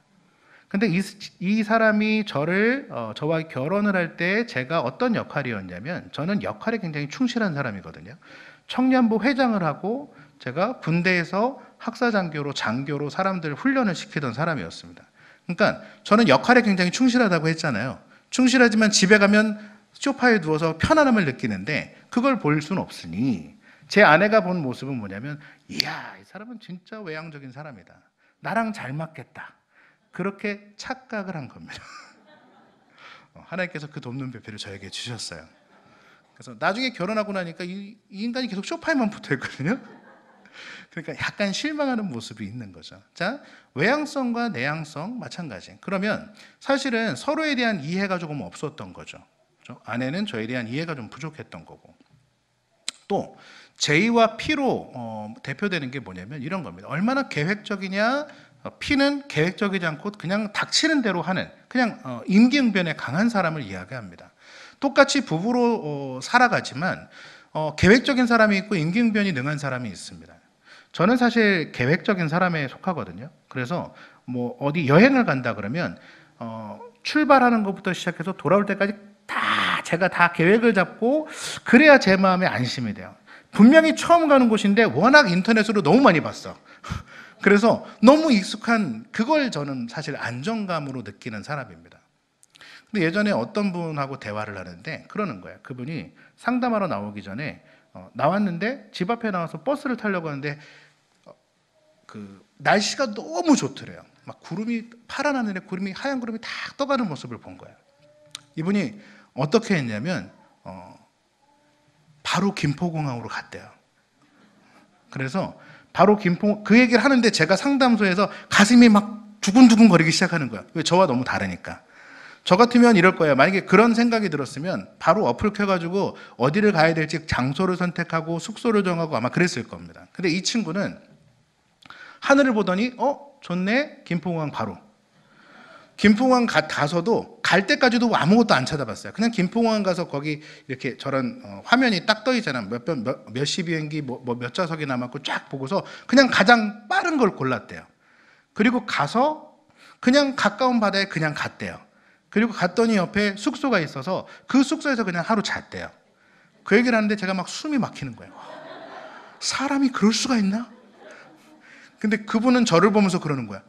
근데 이 사람이 저와 결혼을 할 때 제가 어떤 역할이었냐면 저는 역할에 굉장히 충실한 사람이거든요. 청년부 회장을 하고 제가 군대에서 학사장교로 장교로 사람들 훈련을 시키던 사람이었습니다. 그러니까 저는 역할에 굉장히 충실하다고 했잖아요. 충실하지만 집에 가면 소파에 누워서 편안함을 느끼는데 그걸 볼 수는 없으니 제 아내가 본 모습은 뭐냐면 이야, 이 사람은 진짜 외향적인 사람이다. 나랑 잘 맞겠다. 그렇게 착각을 한 겁니다. 하나님께서 그 돕는 배필을 저에게 주셨어요. 그래서 나중에 결혼하고 나니까 이 인간이 계속 소파에만 붙어 있거든요. 그러니까 약간 실망하는 모습이 있는 거죠. 자, 외향성과 내향성 마찬가지. 그러면 사실은 서로에 대한 이해가 조금 없었던 거죠. 그렇죠? 아내는 저에 대한 이해가 좀 부족했던 거고. 또 J와 P로 대표되는 게 뭐냐면 이런 겁니다. 얼마나 계획적이냐? P는 계획적이지 않고 그냥 닥치는 대로 하는, 그냥 임기응변에 강한 사람을 이야기합니다. 똑같이 부부로 살아가지만 계획적인 사람이 있고 임기응변이 능한 사람이 있습니다. 저는 사실 계획적인 사람에 속하거든요. 그래서 뭐 어디 여행을 간다 그러면 출발하는 것부터 시작해서 돌아올 때까지 제가 다 계획을 잡고 그래야 제 마음에 안심이 돼요. 분명히 처음 가는 곳인데 워낙 인터넷으로 너무 많이 봤어. 그래서 너무 익숙한 그걸 저는 사실 안정감으로 느끼는 사람입니다. 근데 예전에 어떤 분하고 대화를 하는데 그러는 거예요. 그분이 상담하러 나오기 전에 나왔는데 집 앞에 나와서 버스를 타려고 하는데 그 날씨가 너무 좋더래요. 막 구름이 파란 하늘에 하얀 구름이 탁 떠가는 모습을 본 거예요. 이분이 어떻게 했냐면 바로 김포공항으로 갔대요. 그래서 바로 그 얘기를 하는데 제가 상담소에서 가슴이 막 두근두근 거리기 시작하는 거야. 왜? 저와 너무 다르니까. 저 같으면 이럴 거예요. 만약에 그런 생각이 들었으면 바로 어플 켜가지고 어디를 가야 될지 장소를 선택하고 숙소를 정하고 아마 그랬을 겁니다. 근데 이 친구는 하늘을 보더니 좋네, 김포공항 바로. 김포공항 가서도 갈 때까지도 아무것도 안 찾아봤어요. 그냥 김포공항 가서 거기 이렇게 저런 화면이 딱 떠 있잖아. 몇시 비행기 몇 좌석이 남았고 쫙 보고서 그냥 가장 빠른 걸 골랐대요. 그리고 가서 그냥 가까운 바다에 그냥 갔대요. 그리고 갔더니 옆에 숙소가 있어서 그 숙소에서 그냥 하루 잤대요. 그 얘기를 하는데 제가 막 숨이 막히는 거예요. 사람이 그럴 수가 있나? 근데 그분은 저를 보면서 그러는 거야.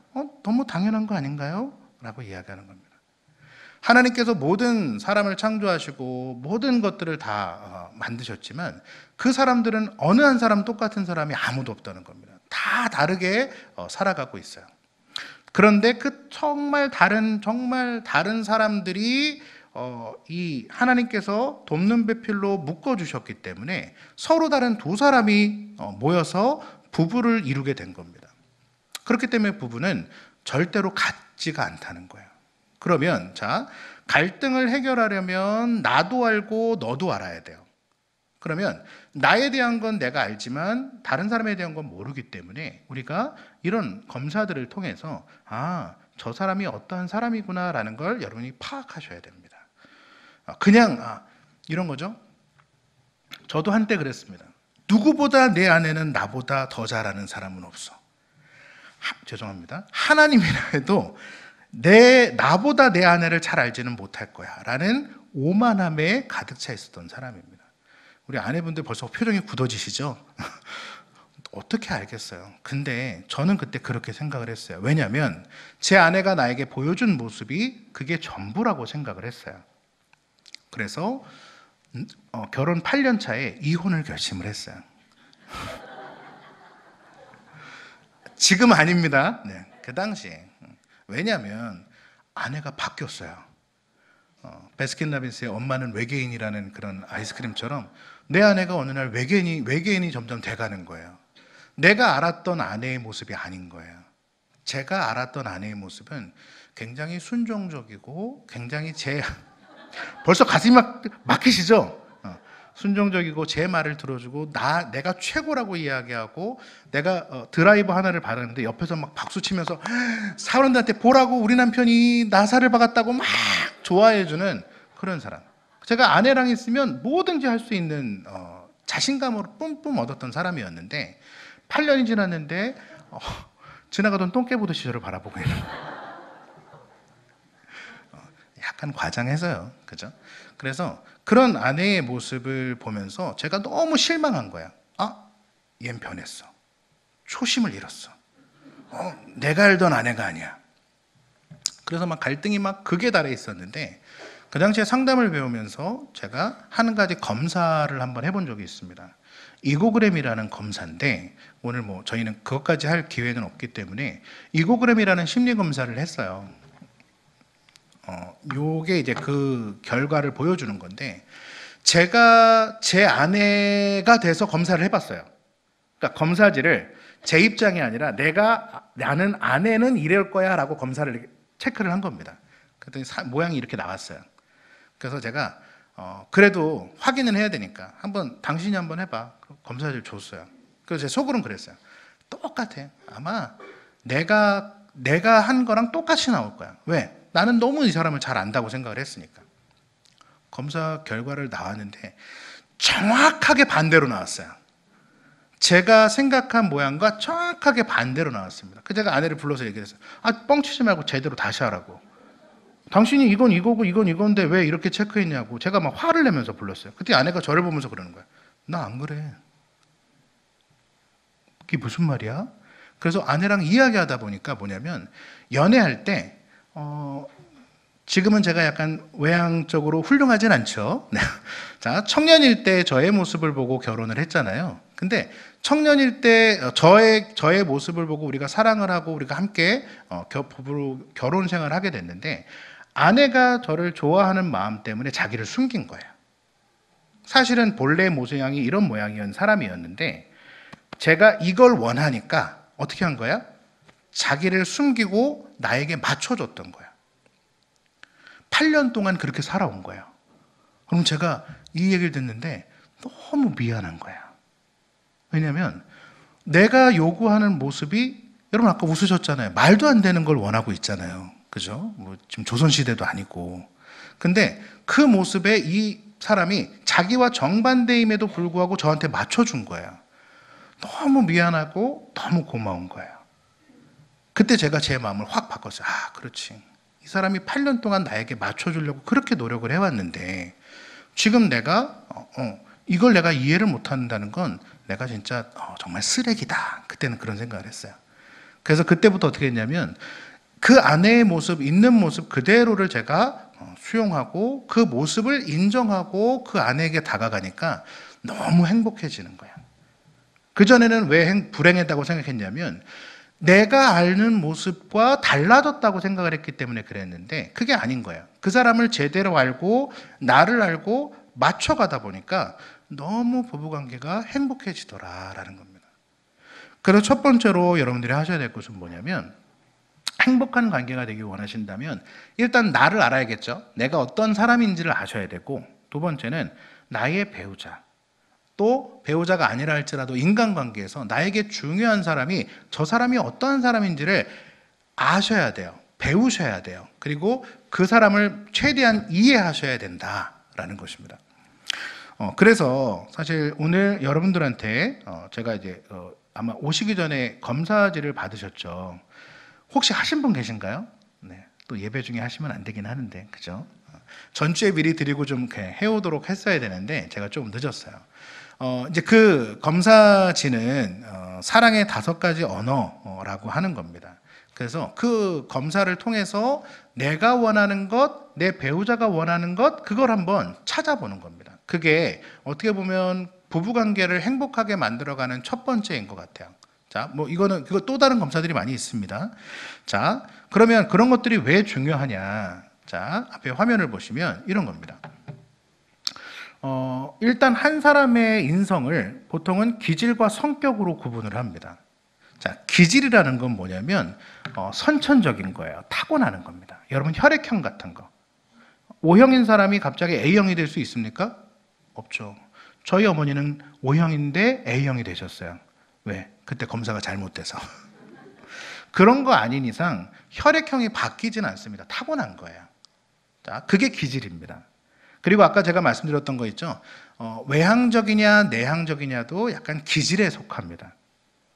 너무 당연한 거 아닌가요? 라고 이야기하는 겁니다. 하나님께서 모든 사람을 창조하시고 모든 것들을 다 만드셨지만 그 사람들은 어느 한 사람 똑같은 사람이 아무도 없다는 겁니다. 다 다르게 살아가고 있어요. 그런데 그 정말 다른 사람들이 이 하나님께서 돕는 배필로 묶어주셨기 때문에 서로 다른 두 사람이 모여서 부부를 이루게 된 겁니다. 그렇기 때문에 부부는 절대로 같지가 않다는 거예요. 그러면 자, 갈등을 해결하려면 나도 알고 너도 알아야 돼요. 그러면 나에 대한 건 내가 알지만 다른 사람에 대한 건 모르기 때문에 우리가 이런 검사들을 통해서 저 사람이 어떠한 사람이구나라는 걸 여러분이 파악하셔야 됩니다. 그냥 이런 거죠. 저도 한때 그랬습니다. 누구보다 내 아내는 나보다 더 잘하는 사람은 없어. 죄송합니다. 하나님이라 해도 나보다 내 아내를 잘 알지는 못할 거야 라는 오만함에 가득 차 있었던 사람입니다. 우리 아내분들 벌써 표정이 굳어지시죠? 어떻게 알겠어요? 근데 저는 그때 그렇게 생각을 했어요. 왜냐하면 제 아내가 나에게 보여준 모습이 그게 전부라고 생각을 했어요. 그래서 결혼 8년 차에 이혼을 결심을 했어요. 지금 아닙니다. 네, 그 당시에. 왜냐하면 아내가 바뀌었어요. 베스킨라빈스의 엄마는 외계인이라는 그런 아이스크림처럼 내 아내가 어느 날 외계인이 점점 돼가는 거예요. 내가 알았던 아내의 모습이 아닌 거예요. 제가 알았던 아내의 모습은 굉장히 순종적이고 굉장히 벌써 가슴이 막히시죠? 순종적이고 제 말을 들어주고 내가 최고라고 이야기하고 내가 드라이버 하나를 받았는데 옆에서 막 박수 치면서 사람들한테 보라고 우리 남편이 나사를 박았다고 막 좋아해주는 그런 사람. 제가 아내랑 있으면 뭐든지 할 수 있는 자신감으로 뿜뿜 얻었던 사람이었는데 8년이 지났는데 지나가던 똥개 보듯이 저를 바라보고 있는 약간 과장해서요. 그죠? 그래서 그런 아내의 모습을 보면서 제가 너무 실망한 거야. 얜 변했어. 초심을 잃었어. 내가 알던 아내가 아니야. 그래서 막 갈등이 막 극에 달해 있었는데 그 당시에 상담을 배우면서 제가 한 가지 검사를 한번 해본 적이 있습니다. 이고그램이라는 검사인데 오늘 저희는 그것까지 할 기회는 없기 때문에 이고그램이라는 심리 검사를 했어요. 요게 이제 그 결과를 보여주는 건데 제가 제 아내가 돼서 검사를 해봤어요. 그러니까 검사지를 제 입장이 아니라 나는 아내는 이럴 거야 라고 검사를 체크를 한 겁니다. 그랬더니 모양이 이렇게 나왔어요. 그래서 제가 그래도 확인은 해야 되니까 당신이 한번 해봐. 검사지를 줬어요. 그래서 제 속으로는 그랬어요. 똑같아. 아마 내가 한 거랑 똑같이 나올 거야. 왜? 나는 너무 이 사람을 잘 안다고 생각을 했으니까. 검사 결과를 나왔는데 정확하게 반대로 나왔어요. 제가 생각한 모양과 정확하게 반대로 나왔습니다. 그래서 제가 아내를 불러서 얘기했어요. 뻥치지 말고 제대로 다시 하라고. 당신이 이건 이거고 이건 이건데 왜 이렇게 체크했냐고. 제가 막 화를 내면서 불렀어요. 그때 아내가 저를 보면서 그러는 거예요. 나 안 그래. 그게 무슨 말이야? 그래서 아내랑 이야기하다 보니까 뭐냐면 연애할 때 지금은 제가 약간 외향적으로 훌륭하진 않죠. 네. 자, 청년일 때 저의 모습을 보고 결혼을 했잖아요. 근데 청년일 때 저의 모습을 보고 우리가 사랑을 하고 우리가 함께 부부로 결혼 생활을 하게 됐는데 아내가 저를 좋아하는 마음 때문에 자기를 숨긴 거예요. 사실은 본래 모양이 이런 모양이었는 사람이었는데 제가 이걸 원하니까 어떻게 한 거야? 자기를 숨기고 나에게 맞춰줬던 거야. 8년 동안 그렇게 살아온 거예요. 그럼 제가 이 얘기를 듣는데 너무 미안한 거야. 왜냐하면 내가 요구하는 모습이, 여러분 아까 웃으셨잖아요. 말도 안 되는 걸 원하고 있잖아요. 그죠? 뭐 지금 조선시대도 아니고. 근데 그 모습에 이 사람이 자기와 정반대임에도 불구하고 저한테 맞춰준 거예요. 너무 미안하고 너무 고마운 거예요. 그때 제가 제 마음을 확 바꿨어요. 아, 그렇지. 이 사람이 8년 동안 나에게 맞춰주려고 그렇게 노력을 해왔는데 지금 내가 이걸 내가 이해를 못한다는 건 내가 진짜 정말 쓰레기다. 그때는 그런 생각을 했어요. 그래서 그때부터 어떻게 했냐면 그 아내의 모습, 있는 모습 그대로를 제가 수용하고 그 모습을 인정하고 그 아내에게 다가가니까 너무 행복해지는 거야. 그전에는 왜 불행했다고 생각했냐면 내가 아는 모습과 달라졌다고 생각을 했기 때문에 그랬는데 그게 아닌 거예요. 그 사람을 제대로 알고 나를 알고 맞춰가다 보니까 너무 부부관계가 행복해지더라라는 겁니다. 그래서 첫 번째로 여러분들이 하셔야 될 것은 뭐냐면 행복한 관계가 되길 원하신다면 일단 나를 알아야겠죠. 내가 어떤 사람인지를 아셔야 되고 두 번째는 나의 배우자, 또 배우자가 아니라 할지라도 인간관계에서 나에게 중요한 사람이 저 사람이 어떤 사람인지를 아셔야 돼요. 배우셔야 돼요. 그리고 그 사람을 최대한 이해하셔야 된다라는 것입니다. 그래서 사실 오늘 여러분들한테 제가 이제 아마 오시기 전에 검사지를 받으셨죠. 혹시 하신 분 계신가요? 네. 또 예배 중에 하시면 안 되긴 하는데, 그죠? 전주에 미리 드리고 좀 해오도록 했어야 되는데 제가 좀 늦었어요. 이제 그 검사지는 사랑의 5가지 언어라고 하는 겁니다. 그래서 그 검사를 통해서 내가 원하는 것, 내 배우자가 원하는 것, 그걸 한번 찾아보는 겁니다. 그게 어떻게 보면 부부관계를 행복하게 만들어가는 첫 번째인 것 같아요. 자, 뭐 그거 또 다른 검사들이 많이 있습니다. 자, 그러면 그런 것들이 왜 중요하냐? 자, 앞에 화면을 보시면 이런 겁니다. 일단 한 사람의 인성을 보통은 기질과 성격으로 구분을 합니다. 자, 기질이라는 건 뭐냐면 선천적인 거예요. 타고나는 겁니다. 여러분 혈액형 같은 거. O형인 사람이 갑자기 A형이 될 수 있습니까? 없죠. 저희 어머니는 O형인데 A형이 되셨어요. 왜? 그때 검사가 잘못돼서. 그런 거 아닌 이상 혈액형이 바뀌진 않습니다. 타고난 거예요. 자, 그게 기질입니다. 그리고 아까 제가 말씀드렸던 거 있죠. 외향적이냐 내향적이냐도 약간 기질에 속합니다.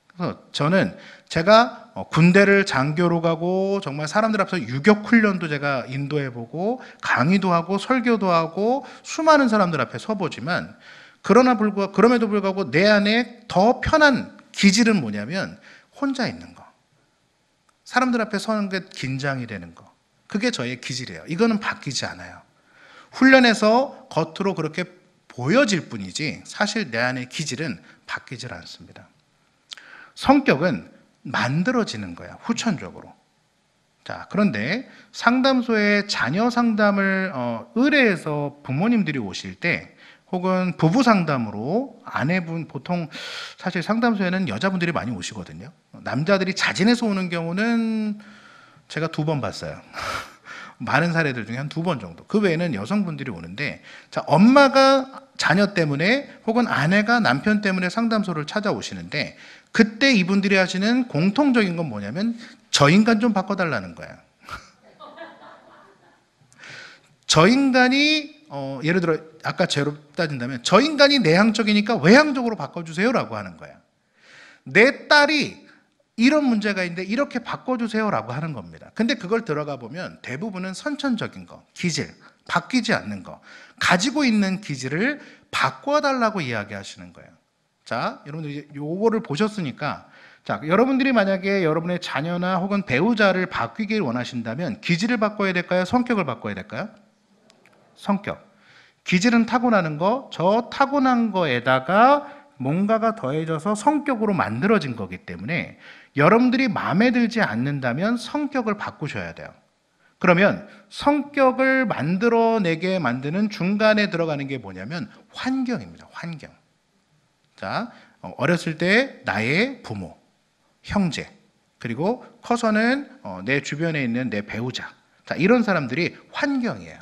그래서 저는 제가 군대를 장교로 가고 정말 사람들 앞에서 유격 훈련도 제가 인도해보고 강의도 하고 설교도 하고 수많은 사람들 앞에 서보지만 그럼에도 불구하고 내 안에 더 편한 기질은 뭐냐면 혼자 있는 거. 사람들 앞에 서는 게 긴장이 되는 거. 그게 저의 기질이에요. 이거는 바뀌지 않아요. 훈련에서 겉으로 그렇게 보여질 뿐이지 사실 내 안의 기질은 바뀌질 않습니다. 성격은 만들어지는 거야, 후천적으로. 자, 그런데 상담소에 자녀 상담을 의뢰해서 부모님들이 오실 때 혹은 부부 상담으로 아내분, 보통 사실 상담소에는 여자분들이 많이 오시거든요. 남자들이 자진해서 오는 경우는 제가 2번 봤어요. 많은 사례들 중에 한 2번 정도. 그 외에는 여성분들이 오는데, 자, 엄마가 자녀 때문에 혹은 아내가 남편 때문에 상담소를 찾아오시는데, 그때 이분들이 하시는 공통적인 건 뭐냐면, 저 인간 좀 바꿔달라는 거야. 저 인간이, 예를 들어, 아까 제로 따진다면, 저 인간이 내향적이니까 외향적으로 바꿔주세요라고 하는 거야. 내 딸이 이런 문제가 있는데 이렇게 바꿔주세요라고 하는 겁니다. 근데 그걸 들어가 보면 대부분은 선천적인 거, 기질, 바뀌지 않는 거, 가지고 있는 기질을 바꿔달라고 이야기하시는 거예요. 자, 여러분들 이제 요거를 보셨으니까 자, 여러분들이 만약에 여러분의 자녀나 혹은 배우자를 바뀌길 원하신다면 기질을 바꿔야 될까요? 성격을 바꿔야 될까요? 성격. 기질은 타고나는 거, 저 타고난 거에다가 뭔가가 더해져서 성격으로 만들어진 거기 때문에 여러분들이 마음에 들지 않는다면 성격을 바꾸셔야 돼요. 그러면 성격을 만들어내게 만드는 중간에 들어가는 게 뭐냐면 환경입니다. 환경. 자, 어렸을 때 나의 부모, 형제, 그리고 커서는 내 주변에 있는 내 배우자. 자, 이런 사람들이 환경이에요.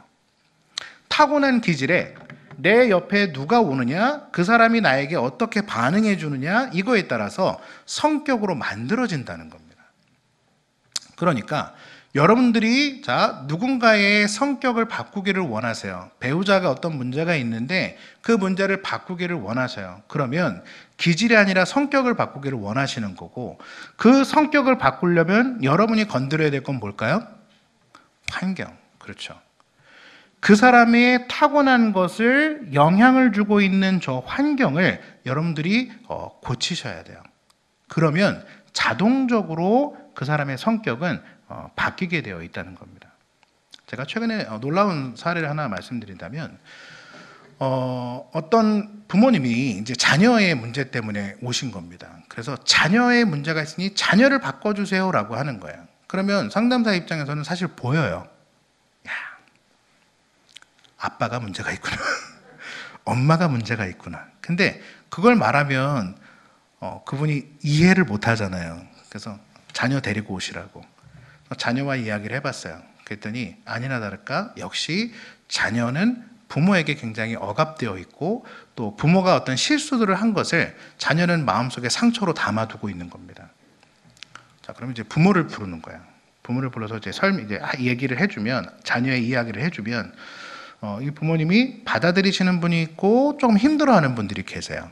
타고난 기질에 내 옆에 누가 오느냐, 그 사람이 나에게 어떻게 반응해 주느냐, 이거에 따라서 성격으로 만들어진다는 겁니다. 그러니까 여러분들이 자, 누군가의 성격을 바꾸기를 원하세요. 배우자가 어떤 문제가 있는데 그 문제를 바꾸기를 원하세요. 그러면 기질이 아니라 성격을 바꾸기를 원하시는 거고, 그 성격을 바꾸려면 여러분이 건드려야 될 건 뭘까요? 환경. 그렇죠. 그 사람의 타고난 것을 영향을 주고 있는 저 환경을 여러분들이 고치셔야 돼요. 그러면 자동적으로 그 사람의 성격은 바뀌게 되어 있다는 겁니다. 제가 최근에 놀라운 사례를 하나 말씀드린다면, 어떤 부모님이 이제 자녀의 문제 때문에 오신 겁니다. 그래서 자녀의 문제가 있으니 자녀를 바꿔주세요라고 하는 거예요. 그러면 상담사 입장에서는 사실 보여요. 야, 아빠가 문제가 있구나. 엄마가 문제가 있구나. 근데 그걸 말하면 그분이 이해를 못 하잖아요. 그래서 자녀 데리고 오시라고. 자녀와 이야기를 해봤어요. 그랬더니 아니나 다를까 역시 자녀는 부모에게 굉장히 억압되어 있고 또 부모가 어떤 실수들을 한 것을 자녀는 마음속에 상처로 담아두고 있는 겁니다. 자, 그러면 이제 부모를 부르는 거야. 부모를 불러서 이제 얘기를 해주면, 자녀의 이야기를 해주면 이 부모님이 받아들이시는 분이 있고 조금 힘들어하는 분들이 계세요.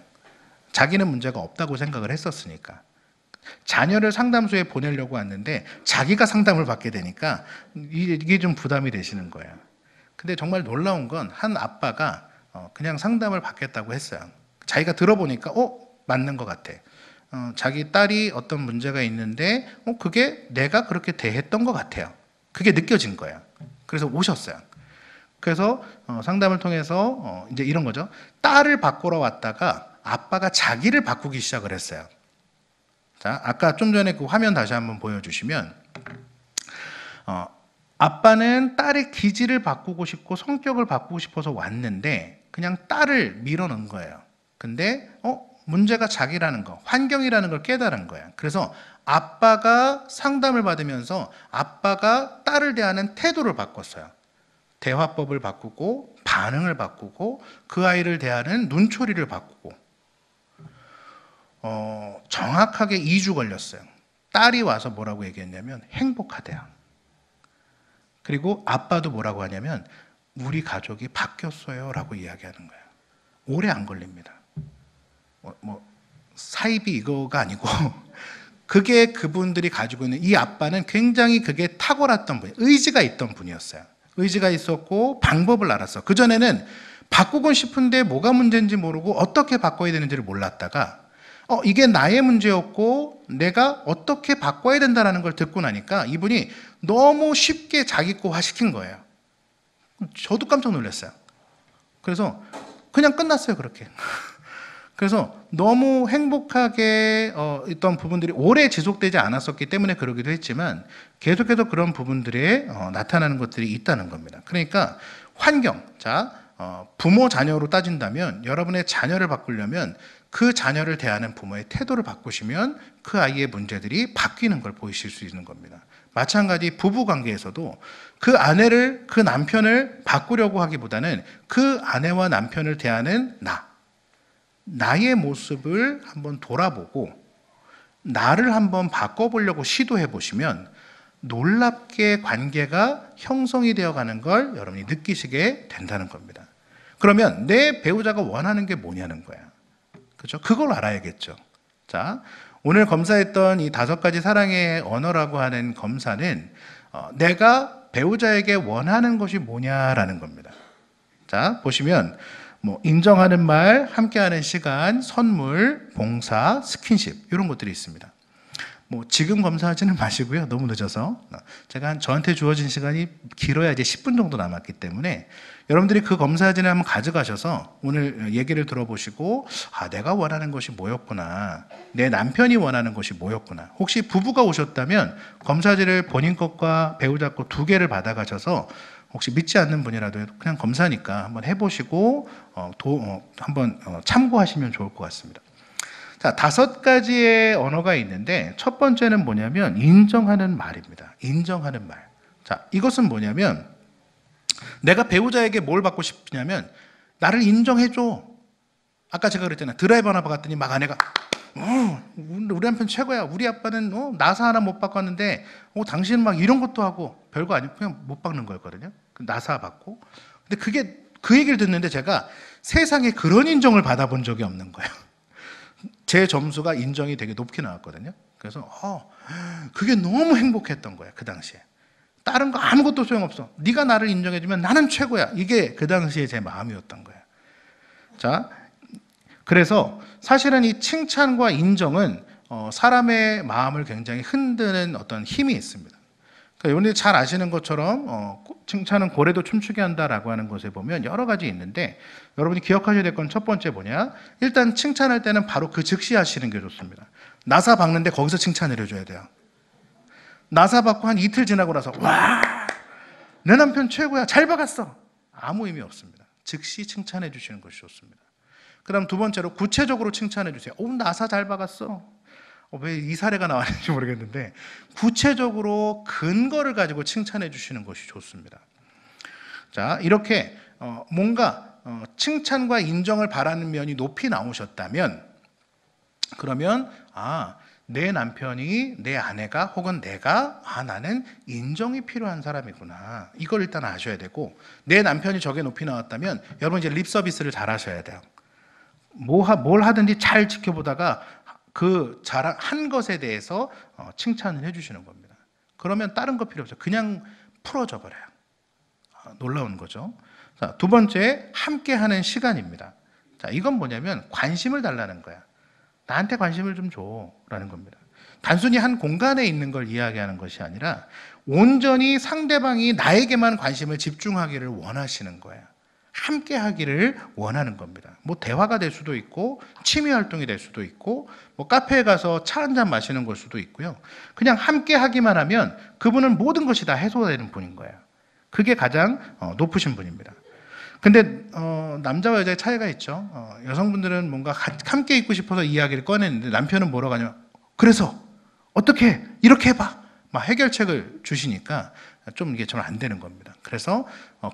자기는 문제가 없다고 생각을 했었으니까. 자녀를 상담소에 보내려고 왔는데 자기가 상담을 받게 되니까 이게 좀 부담이 되시는 거예요. 근데 정말 놀라운 건 한 아빠가 그냥 상담을 받겠다고 했어요. 자기가 들어보니까 맞는 것 같아. 자기 딸이 어떤 문제가 있는데 그게 내가 그렇게 대했던 것 같아요. 그게 느껴진 거예요. 그래서 오셨어요. 그래서 상담을 통해서 이제 이런 거죠. 딸을 바꾸러 왔다가 아빠가 자기를 바꾸기 시작을 했어요. 자, 아까 좀 전에 그 화면 다시 한번 보여주시면, 아빠는 딸의 기질을 바꾸고 싶고 성격을 바꾸고 싶어서 왔는데 그냥 딸을 밀어넣은 거예요. 근데 문제가 자기라는 거, 환경이라는 걸 깨달은 거예요. 그래서 아빠가 상담을 받으면서 아빠가 딸을 대하는 태도를 바꿨어요. 대화법을 바꾸고 반응을 바꾸고 그 아이를 대하는 눈초리를 바꾸고 정확하게 2주 걸렸어요. 딸이 와서 뭐라고 얘기했냐면 행복하대요. 그리고 아빠도 뭐라고 하냐면 우리 가족이 바뀌었어요 라고 이야기하는 거예요. 오래 안 걸립니다. 사이비 이거가 아니고 그게 그분들이 가지고 있는, 이 아빠는 굉장히 그게 탁월했던 분, 의지가 있던 분이었어요. 의지가 있었고 방법을 알았어. 그전에는 바꾸고 싶은데 뭐가 문제인지 모르고 어떻게 바꿔야 되는지를 몰랐다가 이게 나의 문제였고 내가 어떻게 바꿔야 된다는 걸 듣고 나니까 이분이 너무 쉽게 자기 거화 시킨 거예요. 저도 깜짝 놀랐어요. 그래서 그냥 끝났어요, 그렇게. 그래서 너무 행복하게 있던 부분들이 오래 지속되지 않았었기 때문에 그러기도 했지만 계속해서 그런 부분들에 나타나는 것들이 있다는 겁니다. 그러니까 환경, 자, 부모 자녀로 따진다면 여러분의 자녀를 바꾸려면 그 자녀를 대하는 부모의 태도를 바꾸시면 그 아이의 문제들이 바뀌는 걸 보이실 수 있는 겁니다. 마찬가지 부부 관계에서도 그 아내를, 그 남편을 바꾸려고 하기보다는 그 아내와 남편을 대하는 나의 모습을 한번 돌아보고 나를 한번 바꿔보려고 시도해 보시면 놀랍게 관계가 형성이 되어 가는 걸 여러분이 느끼시게 된다는 겁니다. 그러면 내 배우자가 원하는 게 뭐냐는 거야. 그렇죠? 그걸 알아야겠죠. 자, 오늘 검사했던 이 5가지 사랑의 언어라고 하는 검사는 내가 배우자에게 원하는 것이 뭐냐라는 겁니다. 자, 보시면 인정하는 말, 함께하는 시간, 선물, 봉사, 스킨십 이런 것들이 있습니다. 뭐 지금 검사하지는 마시고요. 너무 늦어서. 제가 저한테 주어진 시간이 길어야 이제 10분 정도 남았기 때문에 여러분들이 그 검사진을 한번 가져가셔서 오늘 얘기를 들어보시고 내가 원하는 것이 뭐였구나. 내 남편이 원하는 것이 뭐였구나. 혹시 부부가 오셨다면 검사진을 본인 것과 배우자 것 두 개를 받아가셔서 혹시 믿지 않는 분이라도 그냥 검사니까 한번 해보시고 한번 참고하시면 좋을 것 같습니다. 자, 5가지의 언어가 있는데 첫 번째는 뭐냐면 인정하는 말입니다. 인정하는 말. 자, 이것은 뭐냐면 내가 배우자에게 뭘 받고 싶냐면 나를 인정해줘. 아까 제가 그랬잖아요. 드라이버 하나 받았더니 막 아내가 우리 남편 최고야. 우리 아빠는 나사 하나 못 받고 왔는데 당신은 막 이런 것도 하고 별거 아니고 그냥 못 박는 거였거든요. 나사 받고. 근데 그 얘기를 듣는데 제가 세상에 그런 인정을 받아본 적이 없는 거예요. 제 점수가 인정이 되게 높게 나왔거든요. 그래서 그게 너무 행복했던 거예요. 그 당시에. 다른 거 아무것도 소용없어. 네가 나를 인정해주면 나는 최고야. 이게 그 당시에 제 마음이었던 거예요. 자, 그래서 사실은 이 칭찬과 인정은 사람의 마음을 굉장히 흔드는 어떤 힘이 있습니다. 그러니까 여러분들이 잘 아시는 것처럼 칭찬은 고래도 춤추게 한다라고 하는 것에 보면 여러 가지 있는데 여러분이 기억하셔야 될 건 첫 번째 뭐냐? 일단 칭찬할 때는 바로 그 즉시 하시는 게 좋습니다. 나사 박는데 거기서 칭찬을 해줘야 돼요. 나사 박고 한 이틀 지나고 나서 와, 내 남편 최고야. 잘 박았어. 아무 의미 없습니다. 즉시 칭찬해 주시는 것이 좋습니다. 그 다음 두 번째로 구체적으로 칭찬해 주세요. 나사 잘 박았어. 왜 이 사례가 나왔는지 모르겠는데 구체적으로 근거를 가지고 칭찬해 주시는 것이 좋습니다. 자, 이렇게 뭔가 칭찬과 인정을 바라는 면이 높이 나오셨다면 그러면 내 남편이, 내 아내가 혹은 내가 나는 인정이 필요한 사람이구나. 이걸 일단 아셔야 되고 내 남편이 저게 높이 나왔다면 여러분 이제 립 서비스를 잘 하셔야 돼요. 뭘 하든지 잘 지켜보다가 그 한 것에 대해서 칭찬을 해주시는 겁니다. 그러면 다른 거 필요 없어요. 그냥 풀어져 버려요. 놀라운 거죠. 자, 두 번째, 함께하는 시간입니다. 자, 이건 뭐냐면 관심을 달라는 거야. 나한테 관심을 좀 줘라는 겁니다. 단순히 한 공간에 있는 걸 이야기하는 것이 아니라 온전히 상대방이 나에게만 관심을 집중하기를 원하시는 거예요. 함께 하기를 원하는 겁니다. 뭐 대화가 될 수도 있고 취미 활동이 될 수도 있고 뭐 카페에 가서 차 한잔 마시는 걸 수도 있고요. 그냥 함께 하기만 하면 그분은 모든 것이 다 해소되는 분인 거예요. 그게 가장 높으신 분입니다. 근데 남자와 여자의 차이가 있죠. 여성분들은 뭔가 함께 있고 싶어서 이야기를 꺼내는데 남편은 뭐라고 하냐면 그래서 어떻게 이렇게 해봐 막 해결책을 주시니까 좀 이게 좀 안 되는 겁니다. 그래서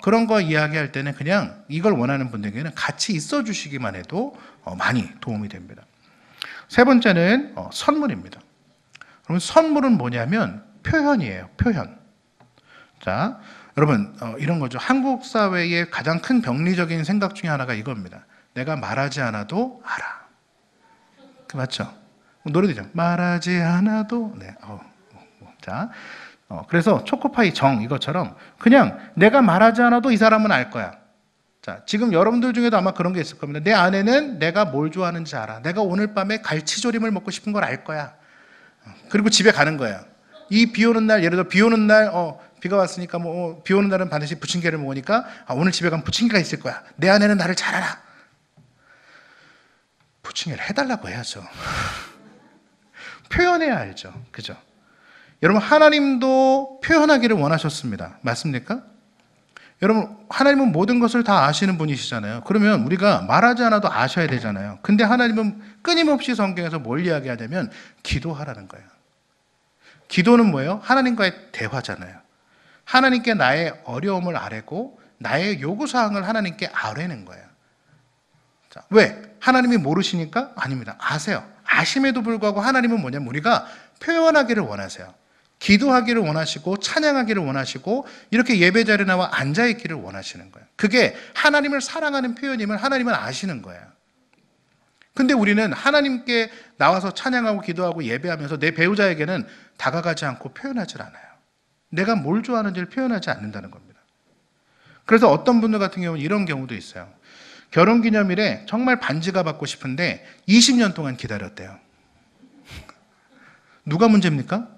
그런 거 이야기할 때는 그냥 이걸 원하는 분들에게는 같이 있어 주시기만 해도 많이 도움이 됩니다. 세 번째는 선물입니다. 그러면 선물은 뭐냐면 표현이에요. 표현. 자, 여러분 이런 거죠. 한국 사회의 가장 큰 병리적인 생각 중에 하나가 이겁니다. 내가 말하지 않아도 알아. 맞죠? 노래되죠. 말하지 않아도. 네. 자, 그래서 초코파이 정 이것처럼 그냥 내가 말하지 않아도 이 사람은 알 거야. 자, 지금 여러분들 중에도 아마 그런 게 있을 겁니다. 내 아내는 내가 뭘 좋아하는지 알아. 내가 오늘 밤에 갈치조림을 먹고 싶은 걸 알 거야. 그리고 집에 가는 거예요. 이 비 오는 날, 예를 들어 비 오는 날, 비가 왔으니까 비 오는 날은 반드시 부침개를 먹으니까 오늘 집에 가면 부침개가 있을 거야. 내 아내는 나를 잘 알아. 부침개를 해달라고 해야죠. 표현해야 알죠. 그죠? 여러분 하나님도 표현하기를 원하셨습니다. 맞습니까? 여러분 하나님은 모든 것을 다 아시는 분이시잖아요. 그러면 우리가 말하지 않아도 아셔야 되잖아요. 근데 하나님은 끊임없이 성경에서 뭘 이야기하냐면 기도하라는 거예요. 기도는 뭐예요? 하나님과의 대화잖아요. 하나님께 나의 어려움을 아뢰고 나의 요구사항을 하나님께 아뢰는 거예요. 자, 왜? 하나님이 모르시니까? 아닙니다. 아세요. 아심에도 불구하고 하나님은 뭐냐면 우리가 표현하기를 원하세요. 기도하기를 원하시고 찬양하기를 원하시고 이렇게 예배자리에 나와 앉아있기를 원하시는 거예요. 그게 하나님을 사랑하는 표현임을 하나님은 아시는 거예요. 근데 우리는 하나님께 나와서 찬양하고 기도하고 예배하면서 내 배우자에게는 다가가지 않고 표현하지 않아요. 내가 뭘 좋아하는지를 표현하지 않는다는 겁니다. 그래서 어떤 분들 같은 경우는 이런 경우도 있어요. 결혼기념일에 정말 반지가 받고 싶은데 20년 동안 기다렸대요. 누가 문제입니까?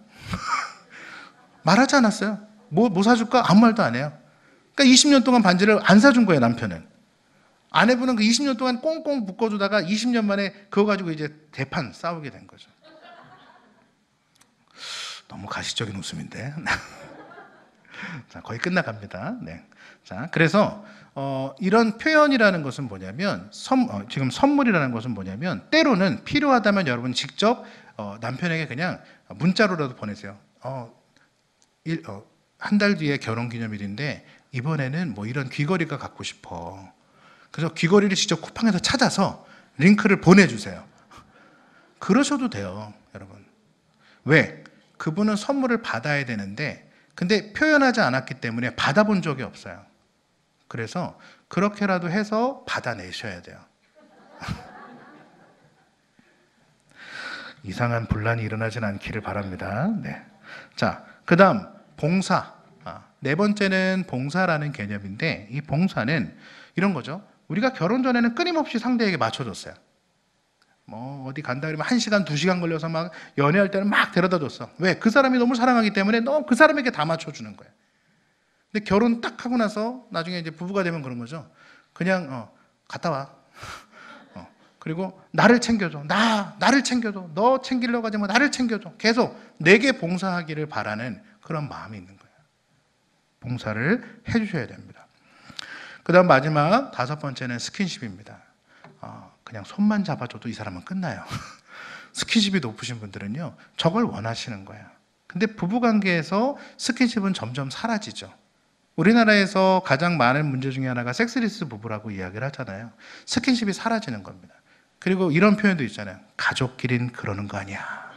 말하지 않았어요. 뭐 사줄까? 아무 말도 안 해요. 그러니까 20년 동안 반지를 안 사준 거예요, 남편은. 아내분은 그 20년 동안 꽁꽁 묶어주다가 20년 만에 그거 가지고 이제 대판 싸우게 된 거죠. 너무 가식적인 웃음인데. 자, 거의 끝나갑니다. 네. 자, 그래서 이런 표현이라는 것은 뭐냐면 지금 선물이라는 것은 뭐냐면 때로는 필요하다면 여러분 직접 남편에게 그냥 문자로라도 보내세요. 한 달 뒤에 결혼기념일인데 이번에는 뭐 이런 귀걸이가 갖고 싶어. 그래서 귀걸이를 직접 쿠팡에서 찾아서 링크를 보내주세요. 그러셔도 돼요, 여러분. 왜? 그분은 선물을 받아야 되는데 근데 표현하지 않았기 때문에 받아본 적이 없어요. 그래서 그렇게라도 해서 받아내셔야 돼요. 이상한 분란이 일어나진 않기를 바랍니다. 네. 자, 그 다음 봉사. 네 번째는 봉사라는 개념인데 이 봉사는 이런 거죠. 우리가 결혼 전에는 끊임없이 상대에게 맞춰줬어요. 뭐 어디 간다 그러면 1시간, 2시간 걸려서 막 연애할 때는 막 데려다 줬어. 왜? 그 사람이 너무 사랑하기 때문에 너무 그 사람에게 다 맞춰주는 거예요. 근데 결혼 딱 하고 나서 나중에 이제 부부가 되면 그런 거죠. 그냥 갔다 와. 그리고 나를 챙겨줘. 나를 챙겨줘. 너 챙기려고 하지 마. 나를 챙겨줘. 계속 내게 봉사하기를 바라는 그런 마음이 있는 거예요. 봉사를 해주셔야 됩니다. 그 다음 마지막 5번째는 스킨십입니다. 그냥 손만 잡아줘도 이 사람은 끝나요. 스킨십이 높으신 분들은요, 저걸 원하시는 거예요. 근데 부부관계에서 스킨십은 점점 사라지죠. 우리나라에서 가장 많은 문제 중에 하나가 섹스리스 부부라고 이야기를 하잖아요. 스킨십이 사라지는 겁니다. 그리고 이런 표현도 있잖아요. 가족끼린 그러는 거 아니야.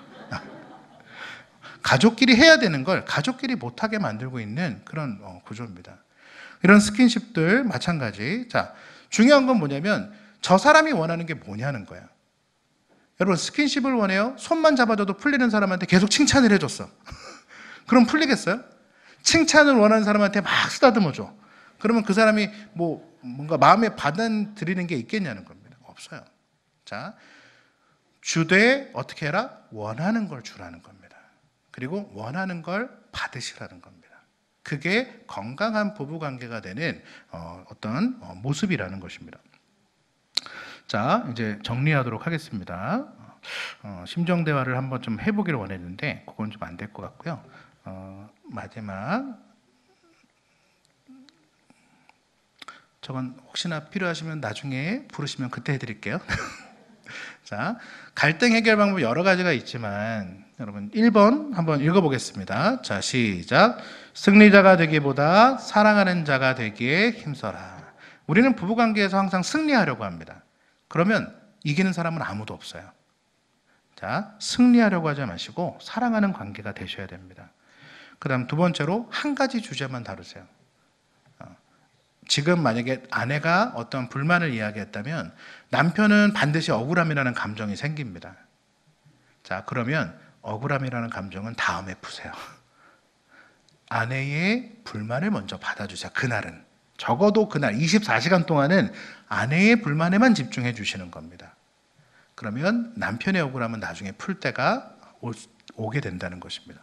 가족끼리 해야 되는 걸 가족끼리 못하게 만들고 있는 그런 구조입니다. 이런 스킨십들 마찬가지. 자, 중요한 건 뭐냐면 저 사람이 원하는 게 뭐냐는 거예요. 여러분 스킨십을 원해요? 손만 잡아줘도 풀리는 사람한테 계속 칭찬을 해줬어. 그럼 풀리겠어요? 칭찬을 원하는 사람한테 막 쓰다듬어줘. 그러면 그 사람이 뭔가 마음에 받아들이는 게 있겠냐는 겁니다. 없어요. 자, 주되 어떻게 해라? 원하는 걸 주라는 겁니다. 그리고 원하는 걸 받으시라는 겁니다. 그게 건강한 부부관계가 되는 어떤 모습이라는 것입니다. 자, 이제 정리하도록 하겠습니다. 심정 대화를 한번 좀 해보기를 원했는데 그건 좀 안 될 것 같고요. 마지막 저건 혹시나 필요하시면 나중에 부르시면 그때 해드릴게요. 자, 갈등 해결 방법 여러 가지가 있지만 여러분 1번 한번 읽어보겠습니다. 자, 시작. 승리자가 되기보다 사랑하는 자가 되기에 힘써라. 우리는 부부관계에서 항상 승리하려고 합니다. 그러면 이기는 사람은 아무도 없어요. 자, 승리하려고 하지 마시고 사랑하는 관계가 되셔야 됩니다. 그 다음 2번째로 한 가지 주제만 다루세요. 지금 만약에 아내가 어떤 불만을 이야기했다면 남편은 반드시 억울함이라는 감정이 생깁니다. 자, 그러면 억울함이라는 감정은 다음에 푸세요. 아내의 불만을 먼저 받아주세요. 그날은. 적어도 그날 24시간 동안은 아내의 불만에만 집중해 주시는 겁니다. 그러면 남편의 억울함은 나중에 풀 때가 오게 된다는 것입니다.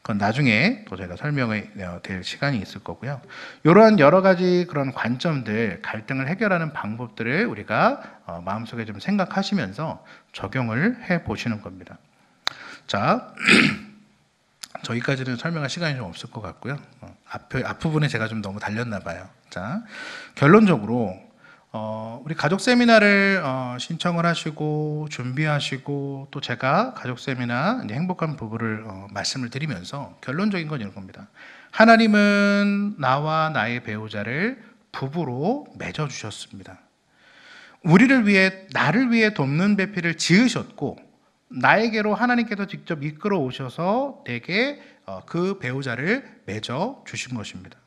그건 나중에 또 제가 설명이 될 시간이 있을 거고요. 이러한 여러 가지 그런 관점들, 갈등을 해결하는 방법들을 우리가 마음속에 좀 생각하시면서 적용을 해 보시는 겁니다. 자, 저기까지는 설명할 시간이 좀 없을 것 같고요. 앞부분에 제가 좀 너무 달렸나 봐요. 자, 결론적으로 우리 가족 세미나를 신청을 하시고 준비하시고 또 제가 가족 세미나 행복한 부부를 말씀을 드리면서 결론적인 건 이런 겁니다. 하나님은 나와 나의 배우자를 부부로 맺어주셨습니다. 우리를 위해, 나를 위해 돕는 배필을 지으셨고 나에게로 하나님께서 직접 이끌어 오셔서 내게 그 배우자를 맺어 주신 것입니다.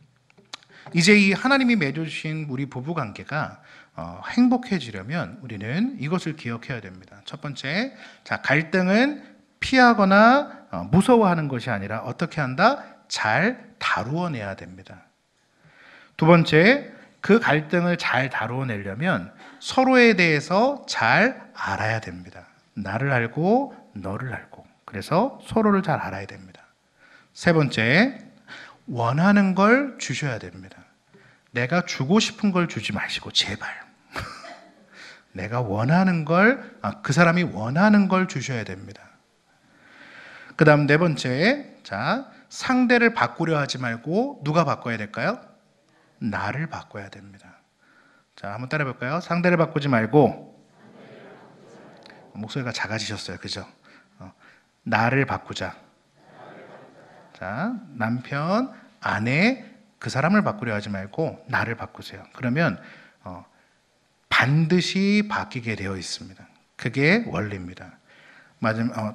이제 이 하나님이 맺어주신 우리 부부관계가 행복해지려면 우리는 이것을 기억해야 됩니다. 첫 번째, 자, 갈등은 피하거나 무서워하는 것이 아니라 어떻게 한다? 잘 다루어내야 됩니다. 2번째, 그 갈등을 잘 다루어내려면 서로에 대해서 잘 알아야 됩니다. 나를 알고 너를 알고 그래서 서로를 잘 알아야 됩니다. 세 번째, 원하는 걸 주셔야 됩니다. 내가 주고 싶은 걸 주지 마시고 제발 내가 원하는 걸, 그 사람이 원하는 걸 주셔야 됩니다. 그 다음 네 번째, 자, 상대를 바꾸려 하지 말고 누가 바꿔야 될까요? 나를 바꿔야 됩니다. 자, 한번 따라해 볼까요? 상대를 바꾸지 말고, 목소리가 작아지셨어요, 그죠? 나를 바꾸자. 자, 남편, 아내, 그 사람을 바꾸려 하지 말고 나를 바꾸세요. 그러면 반드시 바뀌게 되어 있습니다. 그게 원리입니다.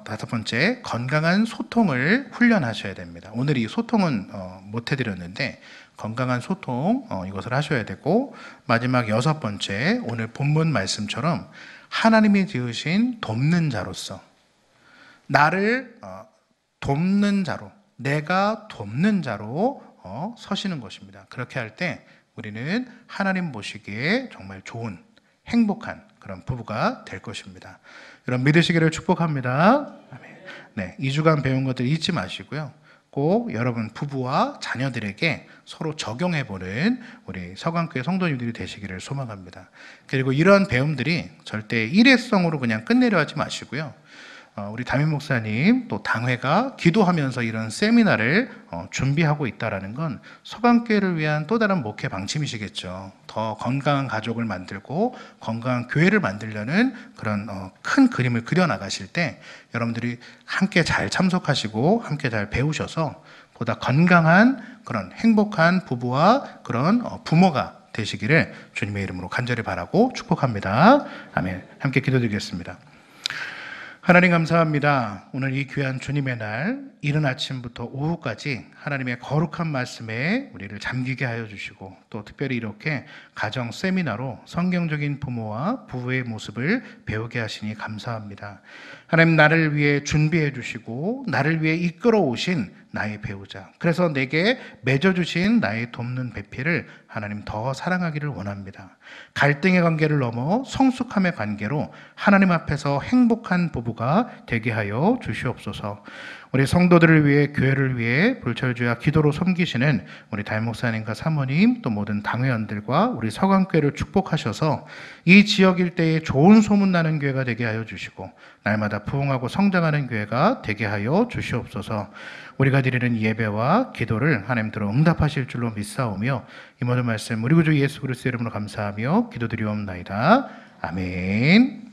다섯 번째, 건강한 소통을 훈련하셔야 됩니다. 오늘 이 소통은 못 해드렸는데 건강한 소통 이것을 하셔야 되고, 마지막 여섯 번째, 오늘 본문 말씀처럼 하나님이 지으신 돕는 자로서 나를 돕는 자로, 내가 돕는 자로 서시는 것입니다. 그렇게 할 때 우리는 하나님 보시기에 정말 좋은 행복한 그런 부부가 될 것입니다. 여러분 믿으시기를 축복합니다. 아멘. 네, 2주간 배운 것들 잊지 마시고요. 꼭 여러분 부부와 자녀들에게 서로 적용해보는 우리 서강교회 성도님들이 되시기를 소망합니다. 그리고 이러한 배움들이 절대 일회성으로 그냥 끝내려 하지 마시고요. 우리 담임 목사님 또 당회가 기도하면서 이런 세미나를 준비하고 있다는 건 서강교회를 위한 또 다른 목회 방침이시겠죠. 더 건강한 가족을 만들고 건강한 교회를 만들려는 그런 큰 그림을 그려나가실 때 여러분들이 함께 잘 참석하시고 함께 잘 배우셔서 보다 건강한 그런 행복한 부부와 그런 부모가 되시기를 주님의 이름으로 간절히 바라고 축복합니다. 아멘. 함께 기도드리겠습니다. 하나님 감사합니다. 오늘 이 귀한 주님의 날 이른 아침부터 오후까지 하나님의 거룩한 말씀에 우리를 잠기게 하여 주시고, 또 특별히 이렇게 가정 세미나로 성경적인 부모와 부부의 모습을 배우게 하시니 감사합니다. 하나님, 나를 위해 준비해 주시고 나를 위해 이끌어 오신 나의 배우자, 그래서 내게 맺어주신 나의 돕는 배필을 하나님 더 사랑하기를 원합니다. 갈등의 관계를 넘어 성숙함의 관계로 하나님 앞에서 행복한 부부가 되게 하여 주시옵소서. 우리 성도들을 위해, 교회를 위해 불철주야 기도로 섬기시는 우리 담임 목사님과 사모님, 또 모든 당회원들과 우리 서강교회를 축복하셔서 이 지역 일대에 좋은 소문나는 교회가 되게 하여 주시고 날마다 부흥하고 성장하는 교회가 되게 하여 주시옵소서. 우리가 드리는 예배와 기도를 하나님께로 응답하실 줄로 믿사오며 이 모든 말씀 우리 구주 예수 그리스도의 이름으로 감사하며 기도드리옵나이다. 아멘.